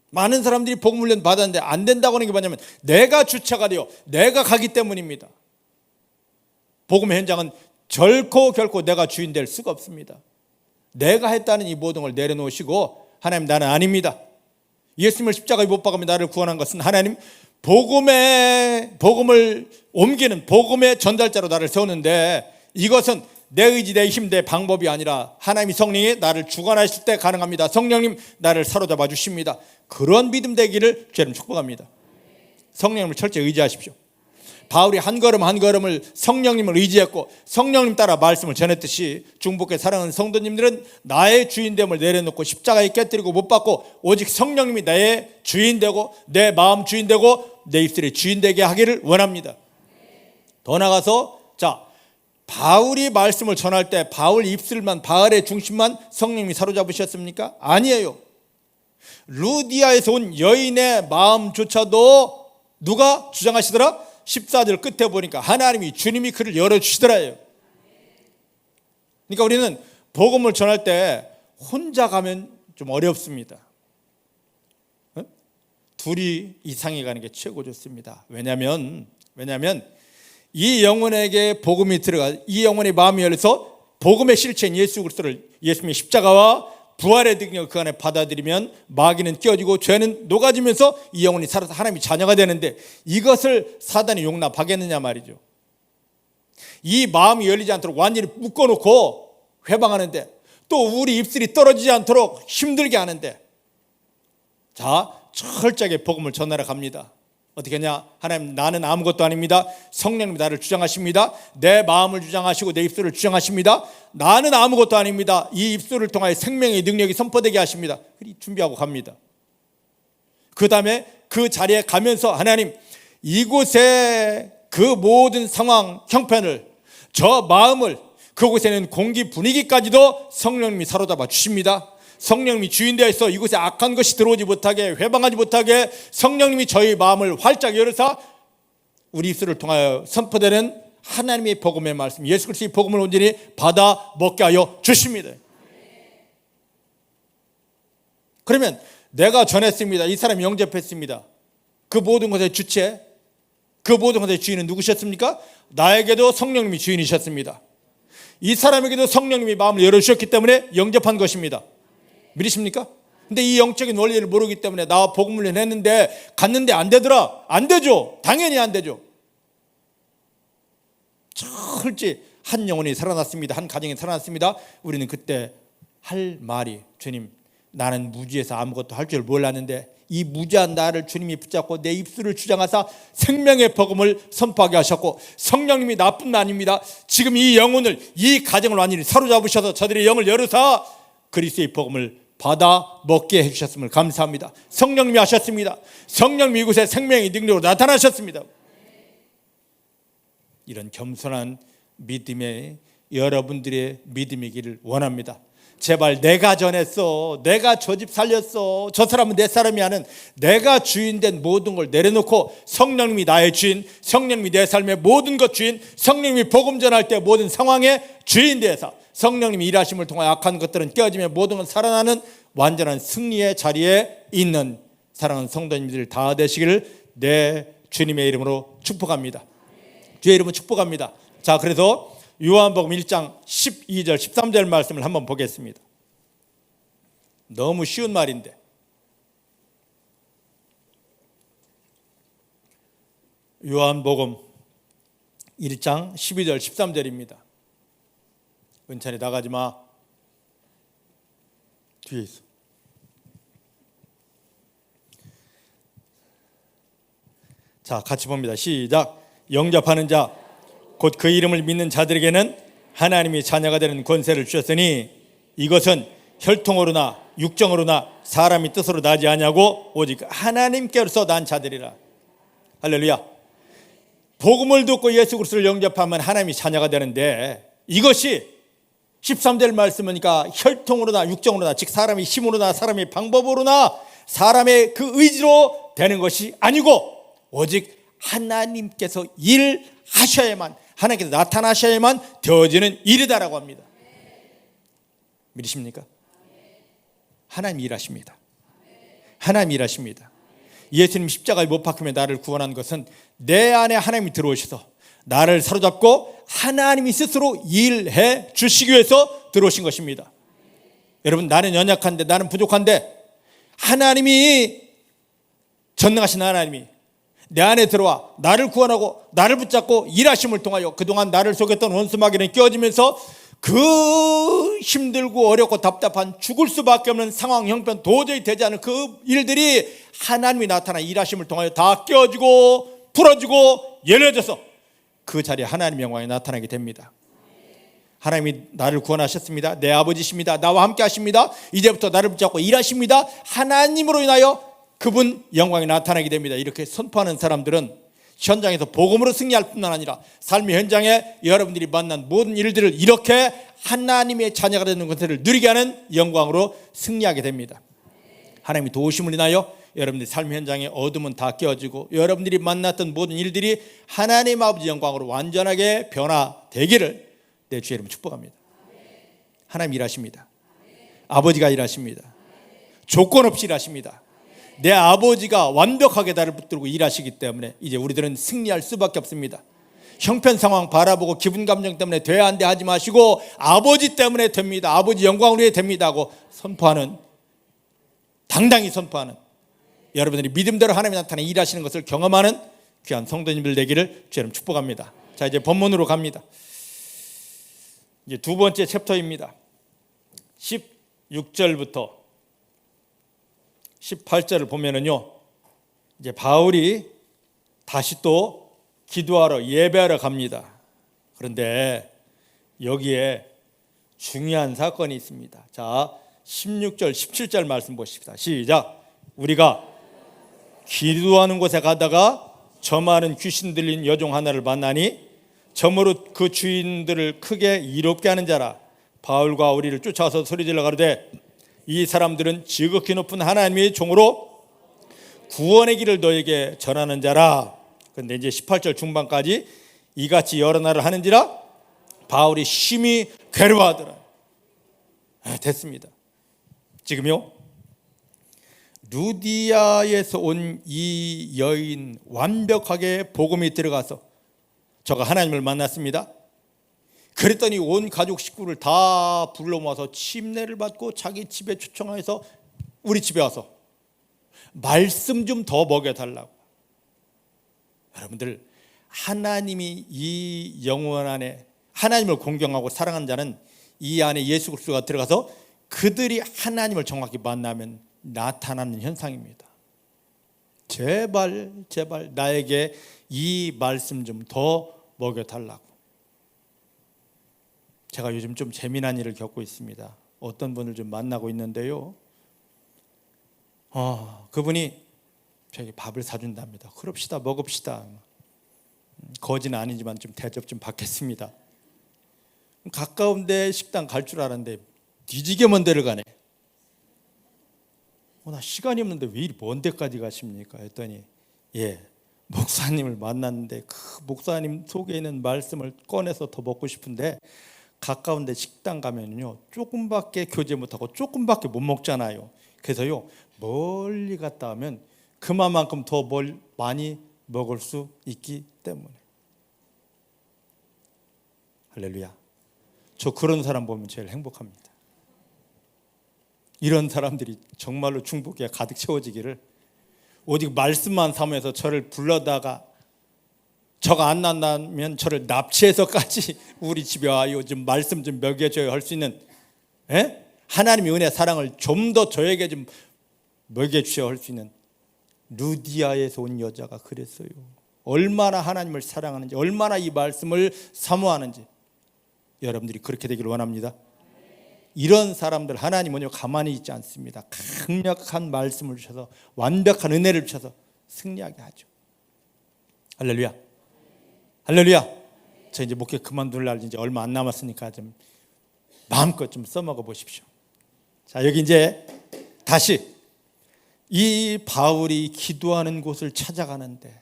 많은 사람들이 복음 훈련 받았는데 안 된다고 하는 게 뭐냐면 내가 주체가 되어 내가 가기 때문입니다. 복음의 현장은 결코 내가 주인 될 수가 없습니다. 내가 했다는 이 모든 걸 내려놓으시고 하나님, 나는 아닙니다. 예수님을 십자가에 못 박으며 나를 구원한 것은 하나님, 복음을 옮기는 복음의 전달자로 나를 세우는데 이것은 내 의지, 내 힘, 내 방법이 아니라 하나님이, 성령이 나를 주관하실 때 가능합니다. 성령님 나를 사로잡아 주십니다. 그런 믿음 되기를 주님 축복합니다. 성령님을 철저히 의지하십시오. 바울이 한 걸음 한 걸음을 성령님을 의지했고 성령님 따라 말씀을 전했듯이 중복의 사랑하는 성도님들은 나의 주인됨을 내려놓고 십자가에 깨뜨리고 못 박고 오직 성령님이 나의 주인되고 내 마음 주인되고 내 입술의 주인되게 하기를 원합니다. 더 나아가서, 자, 바울이 말씀을 전할 때 바울 입술만, 바울의 중심만 성령님이 사로잡으셨습니까? 아니에요. 루디아에서 온 여인의 마음조차도 누가 주장하시더라? 14절 끝에 보니까 하나님이, 주님이 그를 열어주시더라요. 그러니까 우리는 복음을 전할 때 혼자 가면 좀 어렵습니다. 둘이 이상이 가는 게 최고 좋습니다. 왜냐하면 이 영혼에게 복음이 들어가, 이 영혼의 마음이 열려서 복음의 실체인 예수 그리스도를, 예수님의 십자가와 부활의 능력을 그 안에 받아들이면 마귀는 깨어지고 죄는 녹아지면서 이 영혼이 살아서 하나님의 자녀가 되는데, 이것을 사단이 용납하겠느냐 말이죠. 이 마음이 열리지 않도록 완전히 묶어놓고 회방하는데, 또 우리 입술이 떨어지지 않도록 힘들게 하는데, 자, 철저하게 복음을 전하러 갑니다. 어떻게 하냐? 하나님, 나는 아무것도 아닙니다. 성령님이 나를 주장하십니다. 내 마음을 주장하시고 내 입술을 주장하십니다. 나는 아무것도 아닙니다. 이 입술을 통하여 생명의 능력이 선포되게 하십니다. 준비하고 갑니다. 그 다음에 그 자리에 가면서 하나님, 이곳에 그 모든 상황, 형편을, 저 마음을, 그곳에는 공기 분위기까지도 성령님이 사로잡아 주십니다. 성령님이 주인되어 있어 이곳에 악한 것이 들어오지 못하게, 회방하지 못하게 성령님이 저희 마음을 활짝 열어서 우리 입술을 통하여 선포되는 하나님의 복음의 말씀, 예수 그리스도의 복음을 온전히 받아 먹게 하여 주십니다. 그러면 내가 전했습니다. 이 사람이 영접했습니다. 그 모든 것의 주체, 그 모든 것의 주인은 누구셨습니까? 나에게도 성령님이 주인이셨습니다. 이 사람에게도 성령님이 마음을 열어주셨기 때문에 영접한 것입니다. 믿으십니까? 근데 이 영적인 원리를 모르기 때문에 나 복음 훈련 했는데 갔는데 안 되더라. 안 되죠. 당연히 안 되죠. 철저히 한 영혼이 살아났습니다. 한 가정이 살아났습니다. 우리는 그때 할 말이, 주님, 나는 무지해서 아무것도 할 줄 몰랐는데 이 무지한 나를 주님이 붙잡고 내 입술을 주장하사 생명의 복음을 선포하게 하셨고, 성령님이 나뿐 아닙니다. 지금 이 영혼을, 이 가정을 완전히 사로잡으셔서 저들의 영을 열어서 그리스도의 복음을 받아 먹게 해주셨음을 감사합니다. 성령님이 하셨습니다. 성령님이 이곳에 생명의 능력으로 나타나셨습니다. 이런 겸손한 믿음의 여러분들의 믿음이기를 원합니다. 제발 내가 전했어, 내가 저 집 살렸어, 저 사람은 내 사람이 하는, 내가 주인된 모든 걸 내려놓고 성령님이 나의 주인, 성령님이 내 삶의 모든 것 주인, 성령님이 복음 전할 때 모든 상황의 주인 되어서 성령님이 일하심을 통하여 악한 것들은 깨어지며 모든 건 살아나는 완전한 승리의 자리에 있는 사랑하는 성도님들 다 되시기를 내 주님의 이름으로 축복합니다. 주의 이름으로 축복합니다. 자, 그래서 요한복음 1장 12절 13절 말씀을 한번 보겠습니다. 너무 쉬운 말인데 요한복음 1장 12절 13절입니다. 은찬이 나가지 마. 뒤에 있어. 자, 같이 봅니다. 시작. 영접하는 자 곧 그 이름을 믿는 자들에게는 하나님이 자녀가 되는 권세를 주셨으니 이것은 혈통으로나 육정으로나 사람이 뜻으로 나지 아니하고 오직 하나님께로서 난 자들이라. 할렐루야. 복음을 듣고 예수 그리스도를 영접하면 하나님이 자녀가 되는데 이것이 13절 말씀이니까 혈통으로나 육정으로나 즉 사람의 힘으로나 사람의 방법으로나 사람의 그 의지로 되는 것이 아니고 오직 하나님께서 일하셔야만 하나님께서 나타나셔야만 되어지는 일이다라고 합니다. 믿으십니까? 하나님 일하십니다. 하나님 일하십니다. 예수님 십자가에 못 박히며 나를 구원한 것은 내 안에 하나님이 들어오셔서 나를 사로잡고 하나님이 스스로 일해 주시기 위해서 들어오신 것입니다. 여러분, 나는 연약한데 나는 부족한데 하나님이 전능하신 하나님이 내 안에 들어와 나를 구원하고 나를 붙잡고 일하심을 통하여 그동안 나를 속였던 원수 마귀는 깨어지면서 그 힘들고 어렵고 답답한 죽을 수밖에 없는 상황 형편 도저히 되지 않은 그 일들이 하나님이 나타나 일하심을 통하여 다 깨어지고 풀어지고 열려져서 그 자리에 하나님의 영광이 나타나게 됩니다. 하나님이 나를 구원하셨습니다. 내 아버지십니다. 나와 함께 하십니다. 이제부터 나를 붙잡고 일하십니다. 하나님으로 인하여 그분 영광이 나타나게 됩니다. 이렇게 선포하는 사람들은 현장에서 복음으로 승리할 뿐만 아니라 삶의 현장에 여러분들이 만난 모든 일들을 이렇게 하나님의 자녀가 되는 것을 누리게 하는 영광으로 승리하게 됩니다. 하나님이 도우심을 인하여 여러분들이 삶의 현장에 어둠은 다 깨어지고 여러분들이 만났던 모든 일들이 하나님 아버지 영광으로 완전하게 변화되기를 내 주의 이름으로 축복합니다. 하나님 일하십니다. 아버지가 일하십니다. 조건 없이 일하십니다. 내 아버지가 완벽하게 나를 붙들고 일하시기 때문에 이제 우리들은 승리할 수밖에 없습니다. 형편 상황 바라보고 기분 감정 때문에 돼야 한데 하지 마시고 아버지 때문에 됩니다. 아버지 영광을 위해 됩니다 하고 선포하는, 당당히 선포하는, 여러분들이 믿음대로 하나님이 나타나 일하시는 것을 경험하는 귀한 성도님들 되기를 주님 축복합니다. 자, 이제 본문으로 갑니다. 이제 두 번째 챕터입니다. 16절부터 18절을 보면은요, 이제 바울이 다시 또 기도하러 예배하러 갑니다. 그런데 여기에 중요한 사건이 있습니다. 자, 16절 17절 말씀 보십시다. 시작. 우리가 기도하는 곳에 가다가 저 많은 귀신 들린 여종 하나를 만나니 저무로 그 주인들을 크게 이롭게 하는 자라. 바울과 우리를 쫓아와서 소리질러 가로되 이 사람들은 지극히 높은 하나님의 종으로 구원의 길을 너에게 전하는 자라. 그런데 이제 18절 중반까지 이같이 여러 날을 하는지라 바울이 심히 괴로워하더라. 됐습니다. 지금요, 루디아에서 온 이 여인 완벽하게 복음이 들어가서 저가 하나님을 만났습니다. 그랬더니 온 가족 식구를 다 불러 모아서 침례를 받고 자기 집에 초청해서 우리 집에 와서 말씀 좀 더 먹여달라고. 여러분들, 하나님이 이 영혼 안에 하나님을 공경하고 사랑하는 자는 이 안에 예수 그리스도가 들어가서 그들이 하나님을 정확히 만나면 나타나는 현상입니다. 제발 나에게 이 말씀 좀 더 먹여달라고. 제가 요즘 좀 재미난 일을 겪고 있습니다. 어떤 분을 좀 만나고 있는데요, 그분이 저에게 밥을 사준답니다. 그럽시다, 먹읍시다. 거지는 아니지만 좀 대접 좀 받겠습니다. 가까운데 식당 갈 줄 알았는데 뒤지게 먼 데를 가네. 나 시간이 없는데 왜 이리 먼 데까지 가십니까? 했더니 목사님을 만났는데 그 목사님 속에 있는 말씀을 꺼내서 더 먹고 싶은데 가까운데 식당 가면요 조금밖에 교제 못하고 조금밖에 못 먹잖아요. 그래서요 멀리 갔다 오면 그만큼 더 많이 먹을 수 있기 때문에. 할렐루야. 저 그런 사람 보면 제일 행복합니다. 이런 사람들이 정말로 중복에 가득 채워지기를, 오직 말씀만 삼아서 저를 불러다가 저가 안 난다면 저를 납치해서까지 우리 집에 와요 좀 말씀 좀 먹여줘야 할 수 있는, 하나님의 은혜 사랑을 좀 더 저에게 좀 먹여주셔야 할 수 있는 루디아에서 온 여자가 그랬어요. 얼마나 하나님을 사랑하는지, 얼마나 이 말씀을 사모하는지 여러분들이 그렇게 되기를 원합니다. 이런 사람들 하나님은요 가만히 있지 않습니다. 강력한 말씀을 주셔서, 완벽한 은혜를 주셔서 승리하게 하죠. 할렐루야. 할렐루야. 저 이제 목회 그만둘 날 이제 얼마 안 남았으니까 좀 마음껏 좀 써먹어 보십시오. 자, 여기 이제 다시 이 바울이 기도하는 곳을 찾아가는데,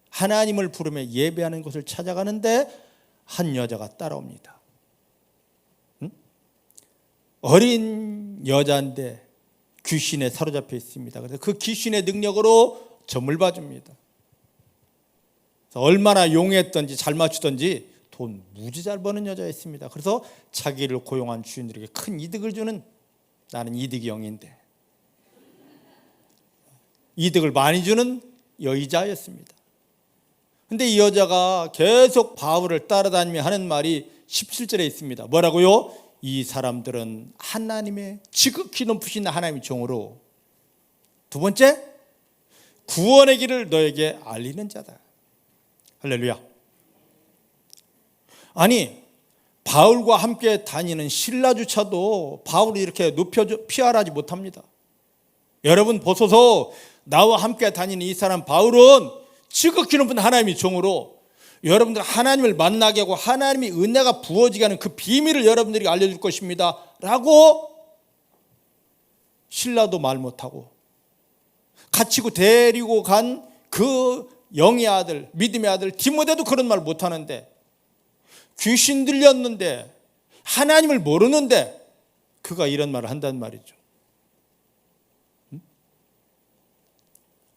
하나님을 부르며 예배하는 곳을 찾아가는데 한 여자가 따라옵니다. 어린 여자인데 귀신에 사로잡혀 있습니다. 그래서 그 귀신의 능력으로 점을 봐줍니다. 얼마나 용했던지 잘 맞추던지 돈 무지 잘 버는 여자였습니다. 그래서 자기를 고용한 주인들에게 큰 이득을 주는, 나는 이득이 영인데 이득을 많이 주는 여의자였습니다. 근데 이 여자가 계속 바울을 따라다니며 하는 말이 17절에 있습니다. 뭐라고요? 이 사람들은 하나님의 지극히 높으신 하나님의 종으로, 두 번째, 구원의 길을 너에게 알리는 자다. 할렐루야. 아니, 바울과 함께 다니는 신라조차도 바울을 이렇게 높여 피하라지 못합니다. 여러분 보소서, 나와 함께 다니는 이 사람 바울은 지극히 높은 하나님의 종으로 여러분들 하나님을 만나게 하고 하나님의 은혜가 부어지게 하는 그 비밀을 여러분들에게 알려줄 것입니다 라고 신라도 말 못하고, 갇히고 데리고 간 그 영의 아들, 믿음의 아들 디모데도 그런 말 못하는데, 귀신 들렸는데 하나님을 모르는데 그가 이런 말을 한단 말이죠.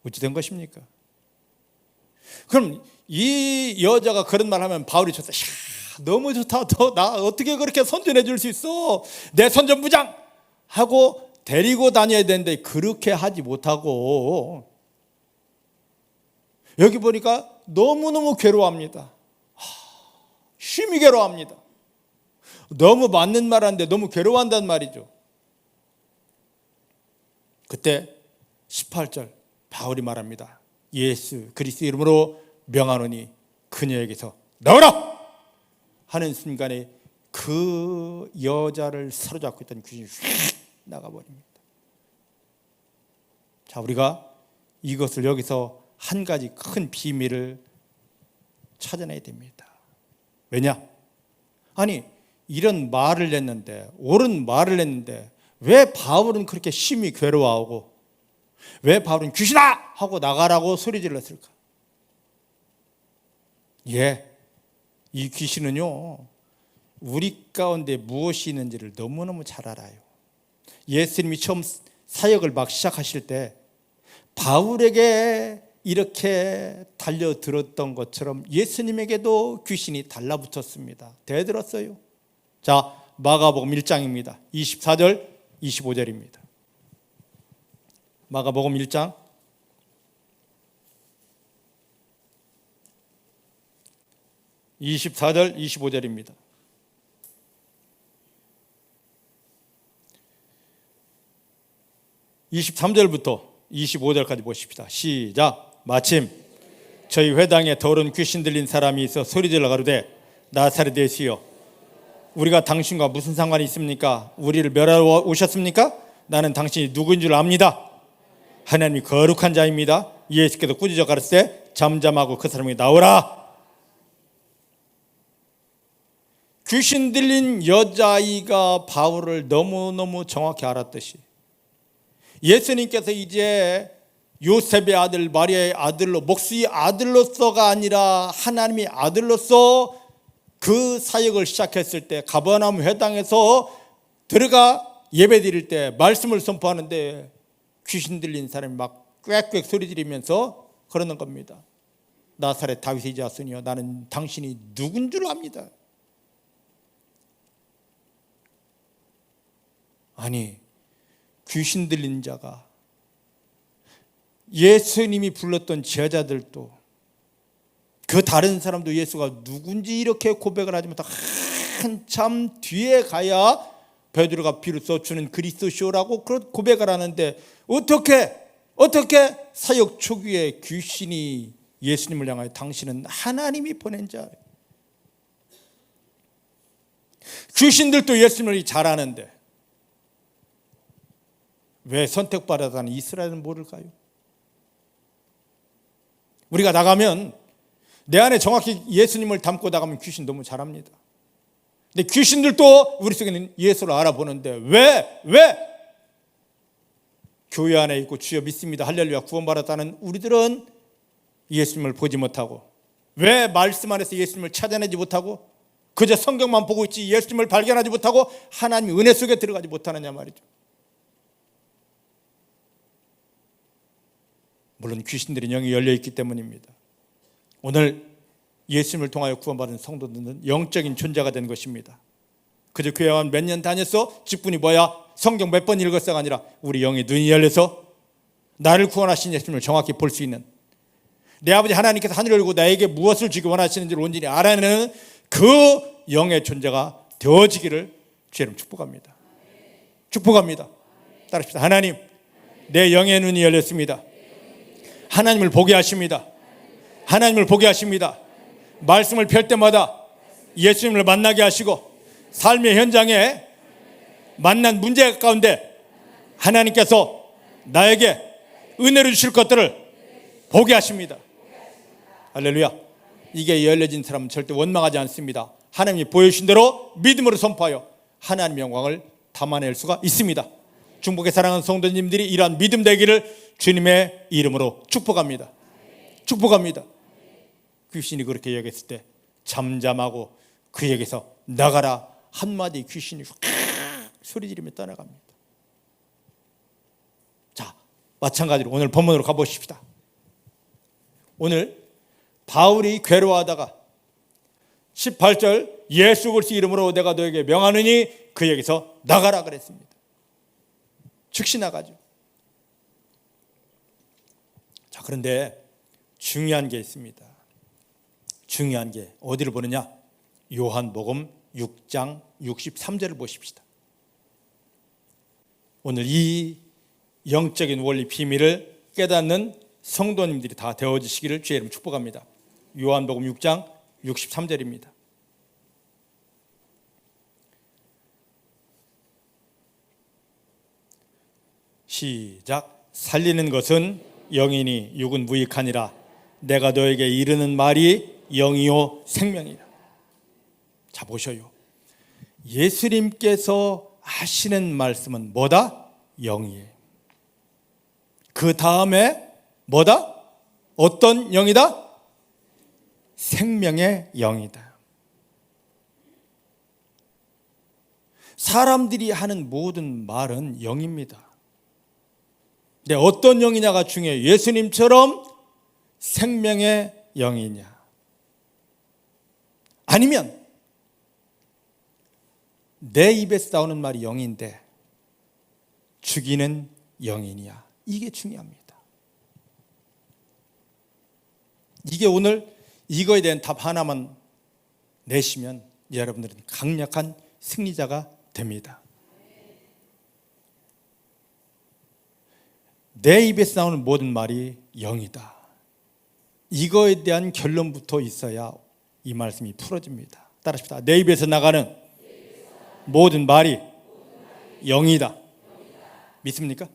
어찌 된 것입니까? 그럼 이 여자가 그런 말 하면 바울이 쳤어. 너무 좋다. 나 어떻게 그렇게 선전해 줄 수 있어? 내 선전부장! 하고 데리고 다녀야 되는데 그렇게 하지 못하고 여기 보니까 너무너무 괴로워합니다. 심히 괴로워합니다. 너무 맞는 말 하는데 너무 괴로워한단 말이죠. 그때 18절 바울이 말합니다. 예수 그리스도 이름으로 명하노니 그녀에게서 나오라! 하는 순간에 그 여자를 사로잡고 있던 귀신이 휙 나가버립니다. 자, 우리가 이것을 여기서 한 가지 큰 비밀을 찾아내야 됩니다. 왜냐? 아니, 이런 말을 냈는데, 옳은 말을 냈는데 왜 바울은 그렇게 심히 괴로워하고 왜 바울은 귀신아! 하고 나가라고 소리 질렀을까? 이 귀신은요 우리 가운데 무엇이 있는지를 너무너무 잘 알아요. 예수님이 처음 사역을 막 시작하실 때 바울에게 이렇게 달려들었던 것처럼 예수님에게도 귀신이 달라붙었습니다. 대들었어요. 자, 마가복음 1장입니다. 24절 25절입니다. 마가복음 1장 24절 25절입니다. (23절부터) 25절까지 보십시다. 시작. 마침 저희 회당에 더러운 귀신 들린 사람이 있어 소리질러 가로되 나사렛 예수여, 우리가 당신과 무슨 상관이 있습니까? 우리를 멸하러 오셨습니까? 나는 당신이 누구인 줄 압니다. 하나님이 거룩한 자입니다. 예수께서 꾸짖어 가르치되 잠잠하고 그 사람에게 나오라. 귀신 들린 여자아이가 바울을 너무너무 정확히 알았듯이 예수님께서 이제 요셉의 아들 마리아의 아들로, 목수의 아들로서가 아니라 하나님의 아들로서 그 사역을 시작했을 때 가버나움 회당에서 들어가 예배 드릴 때 말씀을 선포하는데 귀신 들린 사람이 막 꽥꽥 소리 지르면서 그러는 겁니다. 나사렛 다윗의 자손이여, 나는 당신이 누군 줄 압니다. 아니, 귀신 들린 자가 예수님이 불렀던 제자들도 그 다른 사람도 예수가 누군지 이렇게 고백을 하지 못하고 한참 뒤에 가야 베드로가 비로소 주는 그리스도시오라고 고백을 하는데 어떻게 사역 초기에 귀신이 예수님을 향하여 당신은 하나님이 보낸 자. 귀신들도 예수님을 잘 아는데 왜 선택받았다는 이스라엘은 모를까요? 우리가 나가면 내 안에 정확히 예수님을 담고 나가면 귀신 너무 잘합니다. 근데 귀신들도 우리 속에는 예수를 알아보는데 왜 교회 안에 있고 주여 믿습니다 할렐루야 구원받았다는 우리들은 예수님을 보지 못하고, 왜 말씀 안에서 예수님을 찾아내지 못하고 그저 성경만 보고 있지 예수님을 발견하지 못하고 하나님의 은혜 속에 들어가지 못하느냐 말이죠. 물론 귀신들의 영이 열려있기 때문입니다. 오늘 예수님을 통하여 구원받은 성도들은 영적인 존재가 된 것입니다. 그저 교회만 몇 년 다녔어? 직분이 뭐야? 성경 몇 번 읽었어가 아니라 우리 영의 눈이 열려서 나를 구원하신 예수님을 정확히 볼 수 있는, 내 아버지 하나님께서 하늘을 열고 나에게 무엇을 주기 원하시는지를 온전히 알아내는 그 영의 존재가 되어지기를 주님 축복합니다. 축복합니다. 따라합시다. 하나님, 내 영의 눈이 열렸습니다. 하나님을 보게 하십니다. 하나님을 보게 하십니다. 말씀을 펼 때마다 예수님을 만나게 하시고 삶의 현장에 만난 문제 가운데 하나님께서 나에게 은혜를 주실 것들을 보게 하십니다. 할렐루야. 이게 열려진 사람은 절대 원망하지 않습니다. 하나님이 보여주신 대로 믿음으로 선포하여 하나님의 영광을 담아낼 수가 있습니다. 중복의 사랑하는 성도님들이 이러한 믿음 되기를 주님의 이름으로 축복합니다. 축복합니다. 귀신이 그렇게 여겼을 때 잠잠하고 그에게서 나가라 한마디 귀신이 소리 지르며 떠나갑니다. 자, 마찬가지로 오늘 본문으로 가보십시다. 오늘 바울이 괴로워하다가 18절 예수 그리스도 이름으로 내가 너에게 명하느니 그에게서 나가라 그랬습니다. 즉시 나가죠. 자, 그런데 중요한 게 있습니다. 중요한 게 어디를 보느냐? 요한복음 6장 63절을 보십시다. 오늘 이 영적인 원리 비밀을 깨닫는 성도님들이 다 되어지시기를 주의 이름 축복합니다. 요한복음 6장 63절입니다. 시작. 살리는 것은 영이니 육은 무익하니라. 내가 너에게 이르는 말이 영이요 생명이라. 자, 보셔요. 예수님께서 하시는 말씀은 뭐다? 영이에요. 그 다음에 뭐다? 어떤 영이다? 생명의 영이다. 사람들이 하는 모든 말은 영입니다. 근데 어떤 영이냐가 중요해요. 예수님처럼 생명의 영이냐, 아니면 내 입에서 나오는 말이 영인데 죽이는 영이냐, 이게 중요합니다. 이게 오늘 이거에 대한 답 하나만 내시면 여러분들은 강력한 승리자가 됩니다. 내 입에서 나오는 모든 말이 영이다. 이거에 대한 결론부터 있어야 이 말씀이 풀어집니다. 따라합시다. 내 입에서 나가는 모든 말이 영이다. 믿습니까?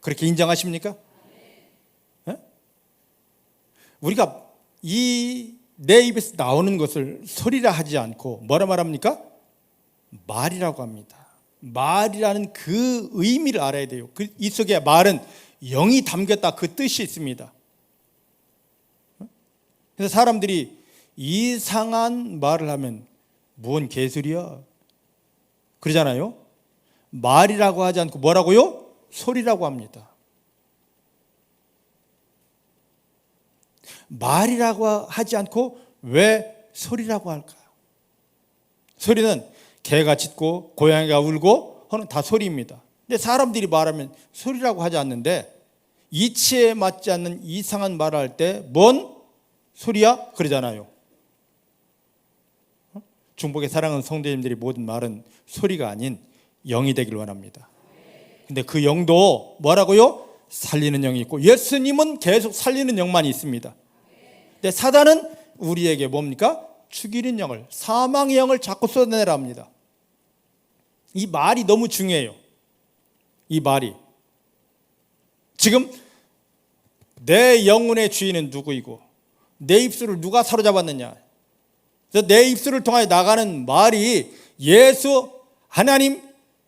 그렇게 인정하십니까? 네? 우리가 이 내 입에서 나오는 것을 소리라 하지 않고 뭐라 말합니까? 말이라고 합니다. 말이라는 그 의미를 알아야 돼요. 이 속에 말은 영이 담겼다, 그 뜻이 있습니다. 그래서 사람들이 이상한 말을 하면 뭔 개소리야 그러잖아요. 말이라고 하지 않고 뭐라고요? 소리라고 합니다. 말이라고 하지 않고 왜 소리라고 할까요? 소리는 개가 짖고 고양이가 울고 하는 다 소리입니다. 근데 사람들이 말하면 소리라고 하지 않는데 이치에 맞지 않는 이상한 말을 할 때 뭔 소리야? 그러잖아요. 중복의 사랑하는 성도님들이 모든 말은 소리가 아닌 영이 되길 원합니다. 근데 그 영도 뭐라고요? 살리는 영이 있고 예수님은 계속 살리는 영만 있습니다. 근데 사단은 우리에게 뭡니까? 죽이는 영을, 사망의 영을 자꾸 쏟아내라 합니다. 이 말이 너무 중요해요. 이 말이 지금 내 영혼의 주인은 누구이고 내 입술을 누가 사로잡았느냐. 그래서 내 입술을 통하여 나가는 말이 예수, 하나님,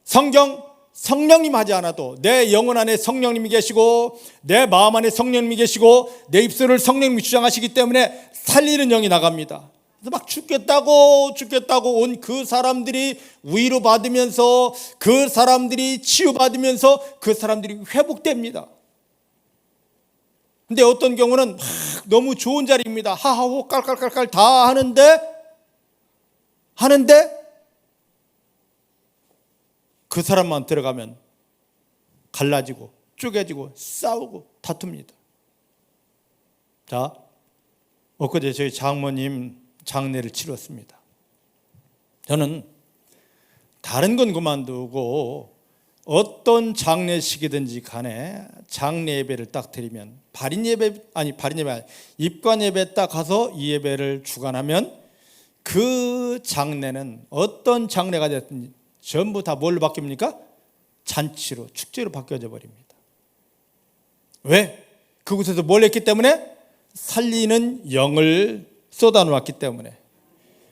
성경, 성령님 하지 않아도 내 영혼 안에 성령님이 계시고 내 마음 안에 성령님이 계시고 내 입술을 성령님이 주장하시기 때문에 살리는 영이 나갑니다. 그래서 막 죽겠다고 온 그 사람들이 위로받으면서 그 사람들이 치유받으면서 그 사람들이 회복됩니다. 근데 어떤 경우는 막 너무 좋은 자리입니다. 하하호 깔깔깔깔 다 하는데 그 사람만 들어가면 갈라지고 쪼개지고 싸우고 다툽니다. 자, 엊그제 저희 장모님 장례를 치렀습니다. 저는 다른 건 그만두고 어떤 장례식이든지 간에 장례 예배를 딱 드리면 입관 예배 딱 가서 이 예배를 주관하면 그 장례는 어떤 장례가 됐든지 전부 다 뭘로 바뀝니까? 잔치로, 축제로 바뀌어져 버립니다. 왜? 그곳에서 뭘 했기 때문에? 살리는 영을 쏟아놓았기 때문에.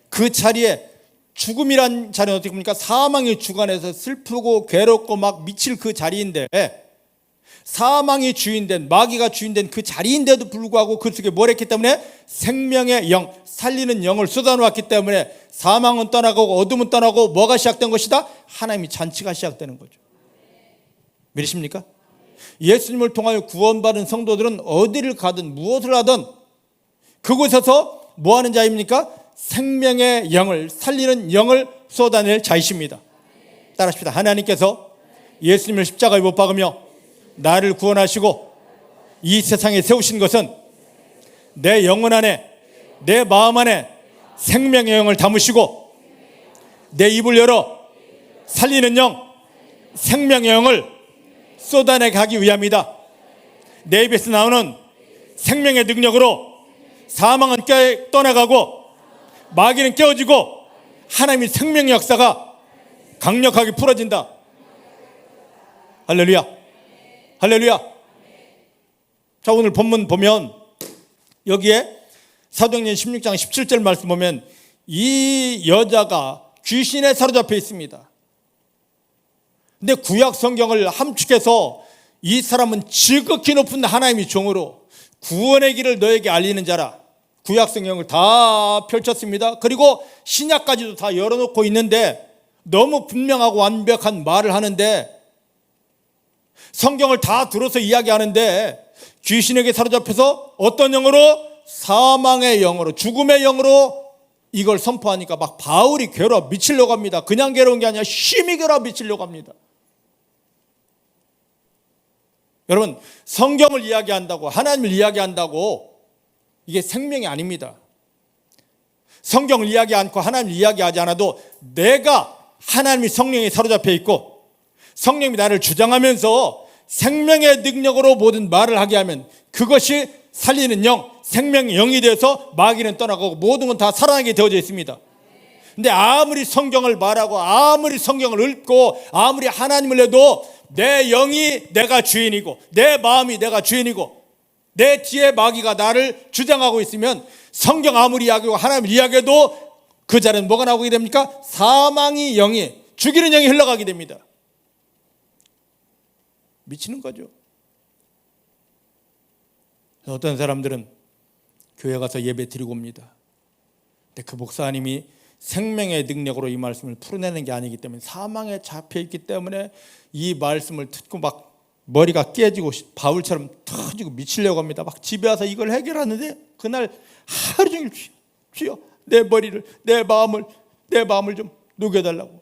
그 자리에 죽음이란 자리는 어떻게 봅니까? 사망이 주관해서 슬프고 괴롭고 막 미칠 그 자리인데 사망이 주인된, 마귀가 주인된 그 자리인데도 불구하고 그 속에 뭘 했기 때문에? 생명의 영, 살리는 영을 쏟아놓았기 때문에 사망은 떠나가고 어둠은 떠나고 뭐가 시작된 것이다? 하나님의 잔치가 시작되는 거죠. 믿으십니까? 예수님을 통하여 구원받은 성도들은 어디를 가든 무엇을 하든 그곳에서 뭐 하는 자입니까? 생명의 영을, 살리는 영을 쏟아낼 자이십니다. 따라합시다. 하나님께서 예수님을 십자가에 못 박으며 나를 구원하시고 이 세상에 세우신 것은 내 영혼 안에, 내 마음 안에 생명의 영을 담으시고 내 입을 열어 살리는 영, 생명의 영을 쏟아내게 하기 위함이다. 내 입에서 나오는 생명의 능력으로 사망은 떠나가고 마귀는 깨어지고 하나님의 생명의 역사가 강력하게 풀어진다. 할렐루야, 할렐루야. 자, 오늘 본문 보면 여기에 사도행전 16장 17절 말씀 보면 이 여자가 귀신에 사로잡혀 있습니다. 근데 구약 성경을 함축해서 이 사람은 지극히 높은 하나님의 종으로 구원의 길을 너에게 알리는 자라. 구약 성경을 다 펼쳤습니다. 그리고 신약까지도 다 열어놓고 있는데 너무 분명하고 완벽한 말을 하는데 성경을 다 들어서 이야기하는데 귀신에게 사로잡혀서 어떤 영으로? 사망의 영으로, 죽음의 영으로 이걸 선포하니까 막 바울이 괴로워 미치려고 합니다. 그냥 괴로운 게 아니라 심히 괴로워 미치려고 합니다. 여러분, 성경을 이야기한다고, 하나님을 이야기한다고 이게 생명이 아닙니다. 성경을 이야기 않고 하나님을 이야기하지 않아도 내가 하나님의 성령에 사로잡혀 있고 성령이 나를 주장하면서 생명의 능력으로 모든 말을 하게 하면 그것이 살리는 영, 생명의 영이 되어서 마귀는 떠나가고 모든 건 다 살아나게 되어져 있습니다. 근데 아무리 성경을 말하고 아무리 성경을 읽고 아무리 하나님을 해도 내 영이 내가 주인이고 내 마음이 내가 주인이고 내 뒤에 마귀가 나를 주장하고 있으면 성경 아무리 이야기하고 하나님을 이야기해도 그 자리는 뭐가 나오게 됩니까? 사망의 영이, 죽이는 영이 흘러가게 됩니다. 미치는 거죠. 어떤 사람들은 교회 가서 예배 드리고 옵니다. 근데 그 목사님이 생명의 능력으로 이 말씀을 풀어내는 게 아니기 때문에 사망에 잡혀있기 때문에 이 말씀을 듣고 막 머리가 깨지고 바울처럼 터지고 미치려고 합니다. 막 집에 와서 이걸 해결하는데 그날 하루 종일 주여 내 머리를 내 마음을 좀 녹여달라고.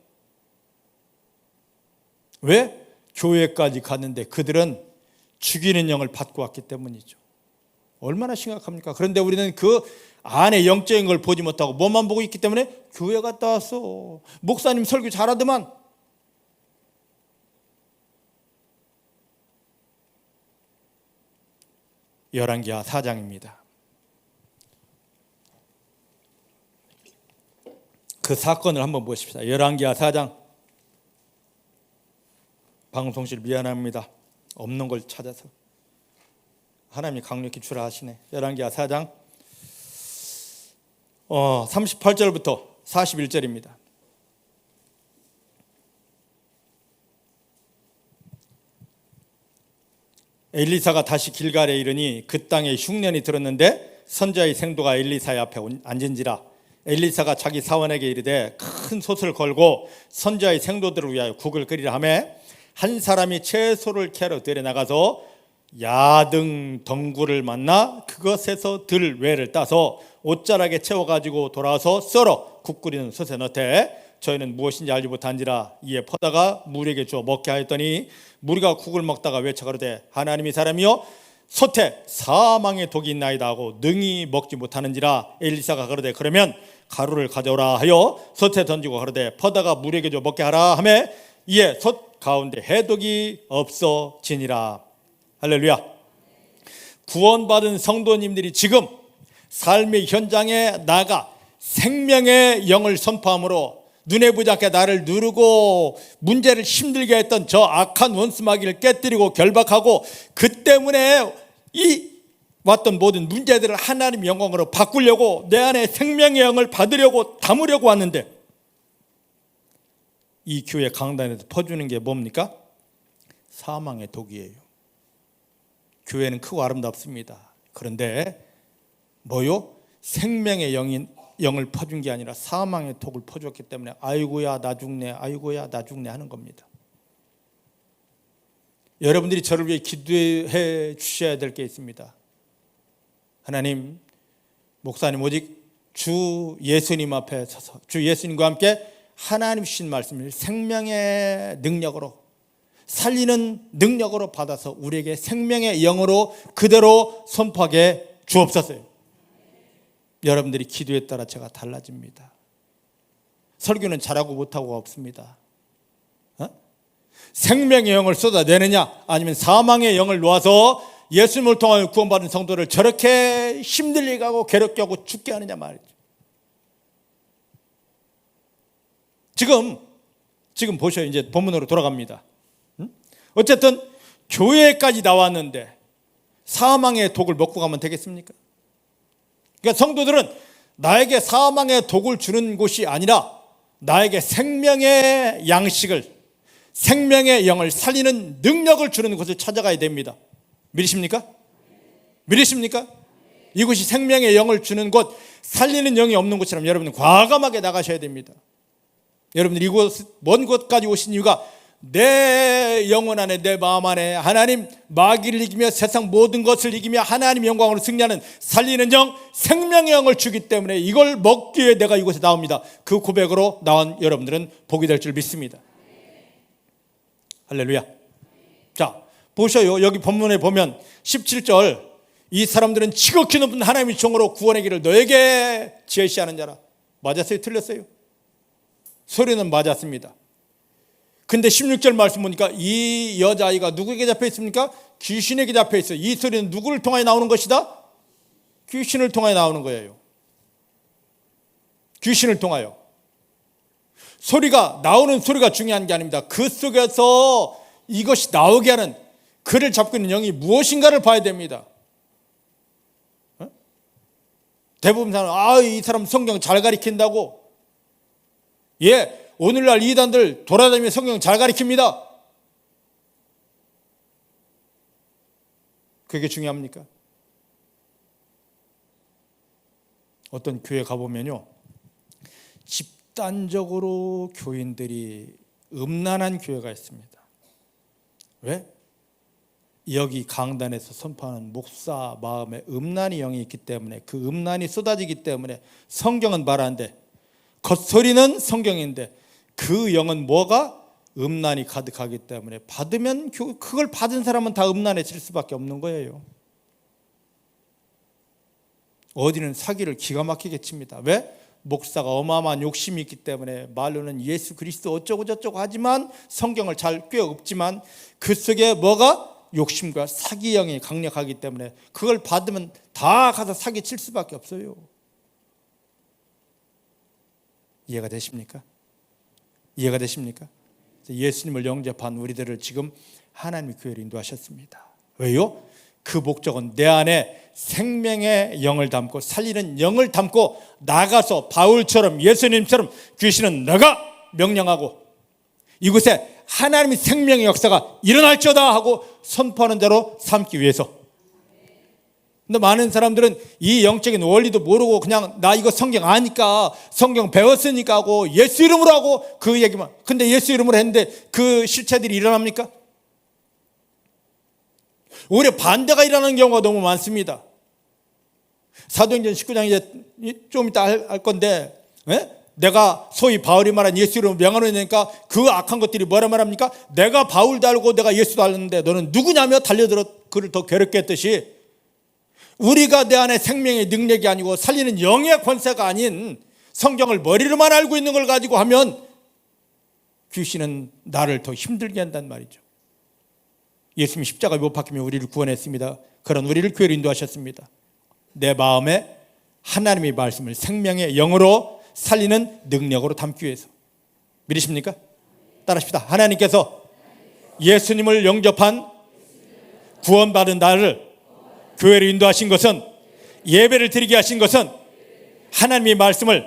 왜? 교회까지 갔는데 그들은 죽이는 영을 받고 왔기 때문이죠. 얼마나 심각합니까? 그런데 우리는 그 안에 영적인 걸 보지 못하고 뭐만 보고 있기 때문에 교회 갔다 왔어. 목사님 설교 잘하더만. 열왕기하 4장입니다. 그 사건을 한번 보십시다. 열왕기하 4장. 방송실 미안합니다. 없는 걸 찾아서. 하나님이 강력히 주라 하시네. 열왕기하 4장 38절부터 41절입니다. 엘리사가 다시 길갈에 이르니 그 땅에 흉년이 들었는데 선지자의 생도가 엘리사의 앞에 앉은지라. 엘리사가 자기 사원에게 이르되 큰 솥을 걸고 선지자의 생도들을 위하여 국을 끓이라 하매 한 사람이 채소를 캐러 들에 나가서 야등 덩굴을 만나 그것에서 들외를 따서 옷자락에 채워가지고 돌아와서 썰어 국 끓이는 솥에 넣되 저희는 무엇인지 알지 못한지라. 이에 퍼다가 무리에게 주어 먹게 하였더니 무리가 국을 먹다가 외쳐 가로되 하나님이 사람이여 솥에 사망의 독이 있나이다 하고 능히 먹지 못하는지라. 엘리사가 가로되 그러면 가루를 가져오라 하여 솥에 던지고 가로되 퍼다가 무리에게 주어 먹게 하라 하매 이에 솥 가운데 해독이 없어지니라. 할렐루야. 구원받은 성도님들이 지금 삶의 현장에 나가 생명의 영을 선포함으로 눈에 보지 않게 나를 누르고 문제를 힘들게 했던 저 악한 원수마귀를 깨뜨리고 결박하고 그 때문에 이 왔던 모든 문제들을 하나님 영광으로 바꾸려고 내 안에 생명의 영을 받으려고 담으려고 왔는데 이 교회 강단에서 퍼주는 게 뭡니까? 사망의 독이에요. 교회는 크고 아름답습니다. 그런데 뭐요? 생명의 영을 퍼준 게 아니라 사망의 독을 퍼줬기 때문에 아이고야 나 죽네, 아이고야 나 죽네 하는 겁니다. 여러분들이 저를 위해 기도해 주셔야 될 게 있습니다. 하나님, 목사님 오직 주 예수님 앞에 서서 주 예수님과 함께 하나님 주신 말씀을 생명의 능력으로 살리는 능력으로 받아서 우리에게 생명의 영으로 그대로 선포하게 주옵소서. 여러분들이 기도에 따라 제가 달라집니다. 설교는 잘하고 못하고가 없습니다. 생명의 영을 쏟아내느냐 아니면 사망의 영을 놓아서 예수님을 통하여 구원받은 성도를 저렇게 힘들게 하고 괴롭게 하고 죽게 하느냐 말이죠. 지금 보셔요. 이제 본문으로 돌아갑니다. 어쨌든 교회까지 나왔는데 사망의 독을 먹고 가면 되겠습니까? 그러니까 성도들은 나에게 사망의 독을 주는 곳이 아니라 나에게 생명의 양식을, 생명의 영을 살리는 능력을 주는 곳을 찾아가야 됩니다. 믿으십니까? 믿으십니까? 이곳이 생명의 영을 주는 곳, 살리는 영이 없는 곳처럼 여러분은 과감하게 나가셔야 됩니다. 여러분들 이곳 먼 곳까지 오신 이유가 내 영혼 안에, 내 마음 안에 하나님 마귀를 이기며 세상 모든 것을 이기며 하나님 영광으로 승리하는 살리는 영, 생명의 영을 주기 때문에 이걸 먹기 위해 내가 이곳에 나옵니다. 그 고백으로 나온 여러분들은 복이 될 줄 믿습니다. 할렐루야. 자, 보셔요. 여기 본문에 보면 17절, 이 사람들은 지극히 높은 하나님의 종으로 구원의 길을 너에게 제시하는 자라. 맞았어요? 틀렸어요? 소리는 맞았습니다. 근데 16절 말씀 보니까 이 여자아이가 누구에게 잡혀 있습니까? 귀신에게 잡혀 있어요. 이 소리는 누구를 통하여 나오는 것이다? 귀신을 통하여 나오는 거예요. 귀신을 통하여. 나오는 소리가 중요한 게 아닙니다. 그 속에서 이것이 나오게 하는 그를 잡고 있는 영이 무엇인가를 봐야 됩니다. 대부분 사람은 이 사람 성경 잘 가리킨다고. 오늘날 이단들 돌아다니며 성경 잘 가리킵니다. 그게 중요합니까? 어떤 교회 가보면요, 집단적으로 교인들이 음란한 교회가 있습니다. 왜? 여기 강단에서 선포하는 목사 마음에 음란의 영이 있기 때문에, 그 음란이 쏟아지기 때문에 성경은 말하는데, 겉소리는 성경인데 그 영은 뭐가? 음란이 가득하기 때문에 받으면, 그걸 받은 사람은 다 음란해질 수밖에 없는 거예요. 어디는 사기를 기가 막히게 칩니다. 왜? 목사가 어마어마한 욕심이 있기 때문에 말로는 예수 그리스도 어쩌고 저쩌고 하지만 성경을 잘 꿰엎지만 그 속에 뭐가? 욕심과 사기 영이 강력하기 때문에 그걸 받으면 다 가서 사기 칠 수밖에 없어요. 이해가 되십니까? 이해가 되십니까? 예수님을 영접한 우리들을 지금 하나님의 교회로 인도하셨습니다. 왜요? 그 목적은 내 안에 생명의 영을 담고 살리는 영을 담고 나가서 바울처럼 예수님처럼 귀신은 나가 명령하고 이곳에 하나님의 생명의 역사가 일어날지어다 하고 선포하는 대로 삼기 위해서. 근데 많은 사람들은 이 영적인 원리도 모르고 그냥 나 이거 성경 아니까, 성경 배웠으니까 하고 예수 이름으로 하고 그 얘기만. 근데 예수 이름으로 했는데 그 실체들이 일어납니까? 오히려 반대가 일어나는 경우가 너무 많습니다. 사도행전 19장 이제 좀 이따 할 건데, 내가 소위 바울이 말한 예수 이름으로 명하노니까 그 악한 것들이 뭐라 말합니까? 내가 바울도 알고 내가 예수도 알는데 너는 누구냐며 달려들어 그를 더 괴롭게 했듯이, 우리가 내 안에 생명의 능력이 아니고 살리는 영의 권세가 아닌 성경을 머리로만 알고 있는 걸 가지고 하면 귀신은 나를 더 힘들게 한단 말이죠. 예수님이 십자가에 못 박히며 우리를 구원했습니다. 그런 우리를 교회로 인도하셨습니다. 내 마음에 하나님의 말씀을 생명의 영으로 살리는 능력으로 담기 위해서. 믿으십니까? 따라합시다. 하나님께서 예수님을 영접한 구원받은 나를 교회로 인도하신 것은, 예배를 드리게 하신 것은 하나님의 말씀을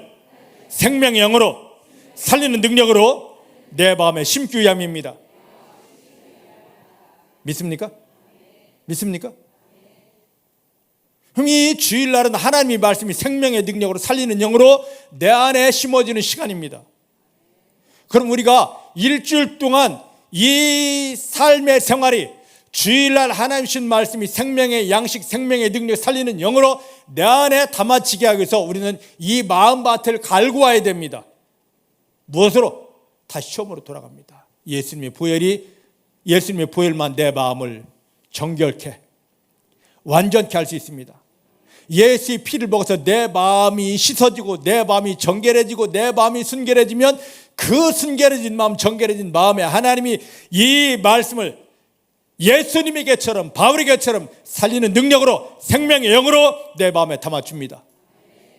생명의 영으로 살리는 능력으로 내 마음에 심기 위함입니다. 믿습니까? 믿습니까? 그럼 이 주일날은 하나님의 말씀이 생명의 능력으로 살리는 영으로 내 안에 심어지는 시간입니다. 그럼 우리가 일주일 동안 이 삶의 생활이 주일날 하나님 주신 말씀이 생명의 양식, 생명의 능력 살리는 영으로 내 안에 담아지게 하기 위해서 우리는 이 마음밭을 갈고 와야 됩니다. 무엇으로? 다시 처음으로 돌아갑니다. 예수님의 보혈만 내 마음을 정결케, 완전케 할 수 있습니다. 예수의 피를 먹어서 내 마음이 씻어지고 내 마음이 정결해지고 내 마음이 순결해지면 그 순결해진 마음, 정결해진 마음에 하나님이 이 말씀을 예수님에게처럼 바울에게처럼 살리는 능력으로 생명의 영으로 내 마음에 담아줍니다.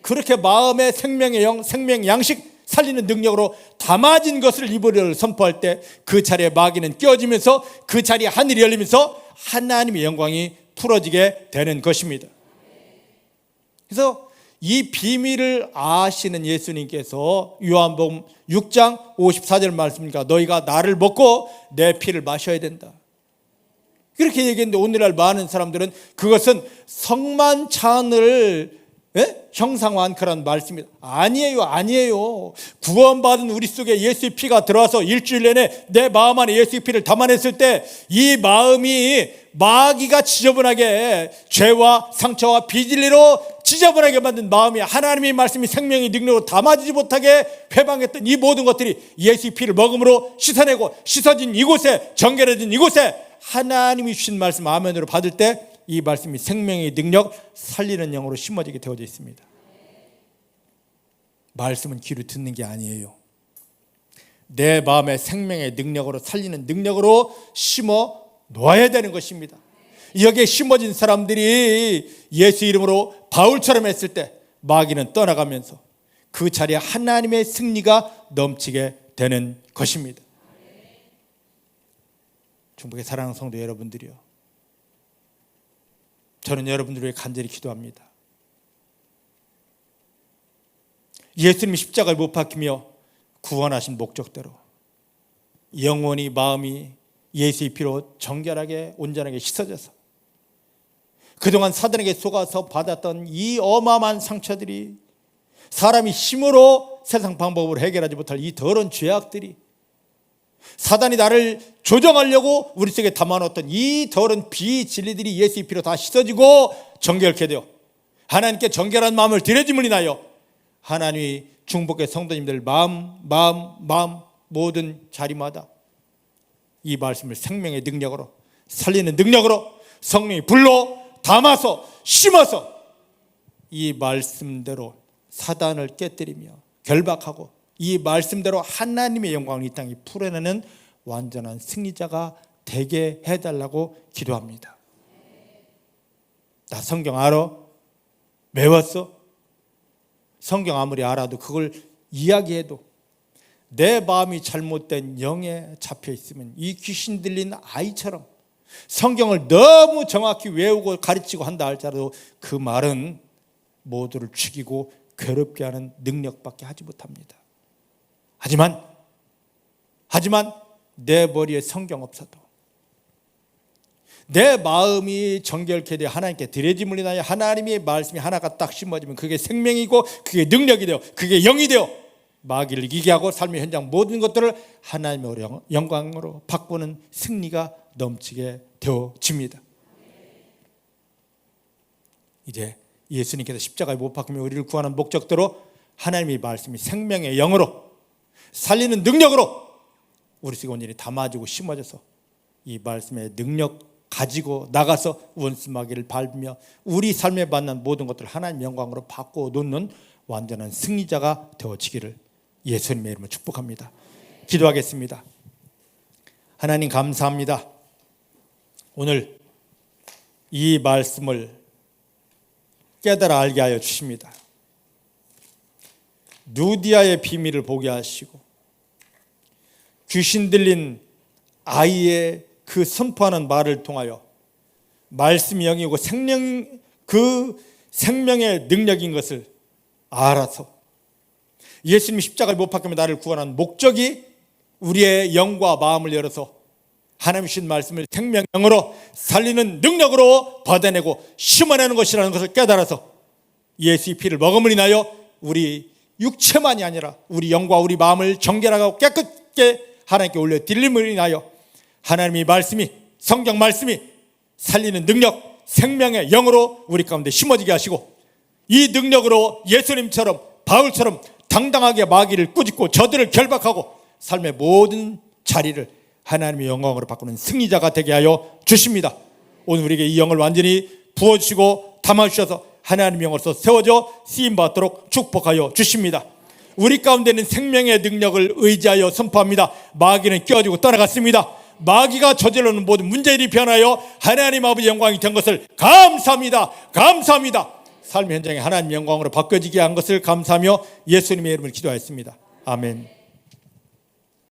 그렇게 마음의 생명의 영, 생명 양식 살리는 능력으로 담아진 것을 입으려 선포할 때 그 자리에 마귀는 끼어지면서 그 자리에 하늘이 열리면서 하나님의 영광이 풀어지게 되는 것입니다. 그래서 이 비밀을 아시는 예수님께서 요한복음 6장 54절 말씀이니까 너희가 나를 먹고 내 피를 마셔야 된다. 그렇게 얘기했는데 오늘날 많은 사람들은 그것은 성만찬을 형상화한 그런 말씀입니다. 아니에요. 구원받은 우리 속에 예수의 피가 들어와서 일주일 내내 내 마음 안에 예수의 피를 담아냈을 때 이 마음이 마귀가 지저분하게 죄와 상처와 비진리로 지저분하게 만든 마음이 하나님의 말씀이 생명의 능력으로 담아지지 못하게 회방했던 이 모든 것들이 예수의 피를 먹음으로 씻어내고 씻어진 이곳에, 정결해진 이곳에 하나님이 주신 말씀 아멘으로 받을 때 이 말씀이 생명의 능력 살리는 영으로 심어지게 되어져 있습니다. 말씀은 귀로 듣는 게 아니에요. 내 마음의 생명의 능력으로 살리는 능력으로 심어 놓아야 되는 것입니다. 여기에 심어진 사람들이 예수 이름으로 바울처럼 했을 때 마귀는 떠나가면서 그 자리에 하나님의 승리가 넘치게 되는 것입니다. 중국의 사랑하는 성도 여러분들이요, 저는 여러분들을 위해 간절히 기도합니다. 예수님이 십자가에 못 박히며 구원하신 목적대로 영혼이, 마음이 예수의 피로 정결하게 온전하게 씻어져서 그동안 사단에게 속아서 받았던 이 어마어마한 상처들이 사람이 힘으로 세상 방법으로 해결하지 못할 이 더러운 죄악들이, 사단이 나를 조정하려고 우리 속에 담아놓았던 이 더러운 비진리들이 예수의 피로 다 씻어지고 정결케 되어 하나님께 정결한 마음을 드려짐을 인하여 하나님이 중복의 성도님들 마음 모든 자리마다 이 말씀을 생명의 능력으로, 살리는 능력으로 성령이 불러 담아서 심어서 이 말씀대로 사단을 깨뜨리며 결박하고 이 말씀대로 하나님의 영광을 이 땅에 풀어내는 완전한 승리자가 되게 해달라고 기도합니다. 나 성경 알아? 외웠어? 성경 아무리 알아도 그걸 이야기해도 내 마음이 잘못된 영에 잡혀 있으면 이 귀신 들린 아이처럼 성경을 너무 정확히 외우고 가르치고 한다 할지라도 그 말은 모두를 죽이고 괴롭게 하는 능력밖에 하지 못합니다. 하지만 내 머리에 성경 없어도 내 마음이 정결케 되어 하나님께 드려짐을 인하여 하나님의 말씀이 하나가 딱 심어지면 그게 생명이고 그게 능력이 되어 그게 영이 되어 마귀를 이기게 하고 삶의 현장 모든 것들을 하나님의 영광으로 바꾸는 승리가 넘치게 되어집니다. 이제 예수님께서 십자가에 못 박히며 우리를 구하는 목적대로 하나님의 말씀이 생명의 영으로 살리는 능력으로 우리 속에 온전히 담아지고 심어져서 이 말씀의 능력 가지고 나가서 원수 마귀를 밟으며 우리 삶에 받는 모든 것들을 하나님 영광으로 바꾸어 놓는 완전한 승리자가 되어지기를 예수님의 이름으로 축복합니다. 기도하겠습니다. 하나님 감사합니다. 오늘 이 말씀을 깨달아 알게 하여 주십니다. 누디아의 비밀을 보게 하시고 귀신 들린 아이의 그 선포하는 말을 통하여 말씀이 영이고 그 생명의 능력인 것을 알아서 예수님이 십자가를 못 박히며 나를 구원한 목적이 우리의 영과 마음을 열어서 하나님이 주신 말씀을 생명영으로 살리는 능력으로 받아내고 심어내는 것이라는 것을 깨달아서 예수의 피를 먹음을 인하여 우리 육체만이 아니라 우리 영과 우리 마음을 정결하고 깨끗게 하나님께 올려 드림을 인하여 하나님의 말씀이 성경 말씀이 살리는 능력 생명의 영으로 우리 가운데 심어지게 하시고 이 능력으로 예수님처럼 바울처럼 당당하게 마귀를 꾸짖고 저들을 결박하고 삶의 모든 자리를 하나님의 영광으로 바꾸는 승리자가 되게 하여 주십니다. 오늘 우리에게 이 영을 완전히 부어주시고 담아주셔서 하나님의 영으로서 세워져 쓰임받도록 축복하여 주십니다. 우리 가운데는 생명의 능력을 의지하여 선포합니다. 마귀는 끼어지고 떠나갔습니다. 마귀가 저질러는 모든 문제들이 변하여 하나님 아버지 영광이 된 것을 감사합니다. 감사합니다. 삶의 현장에 하나님 영광으로 바뀌어지게 한 것을 감사하며 예수님의 이름을 기도하였습니다. 아멘.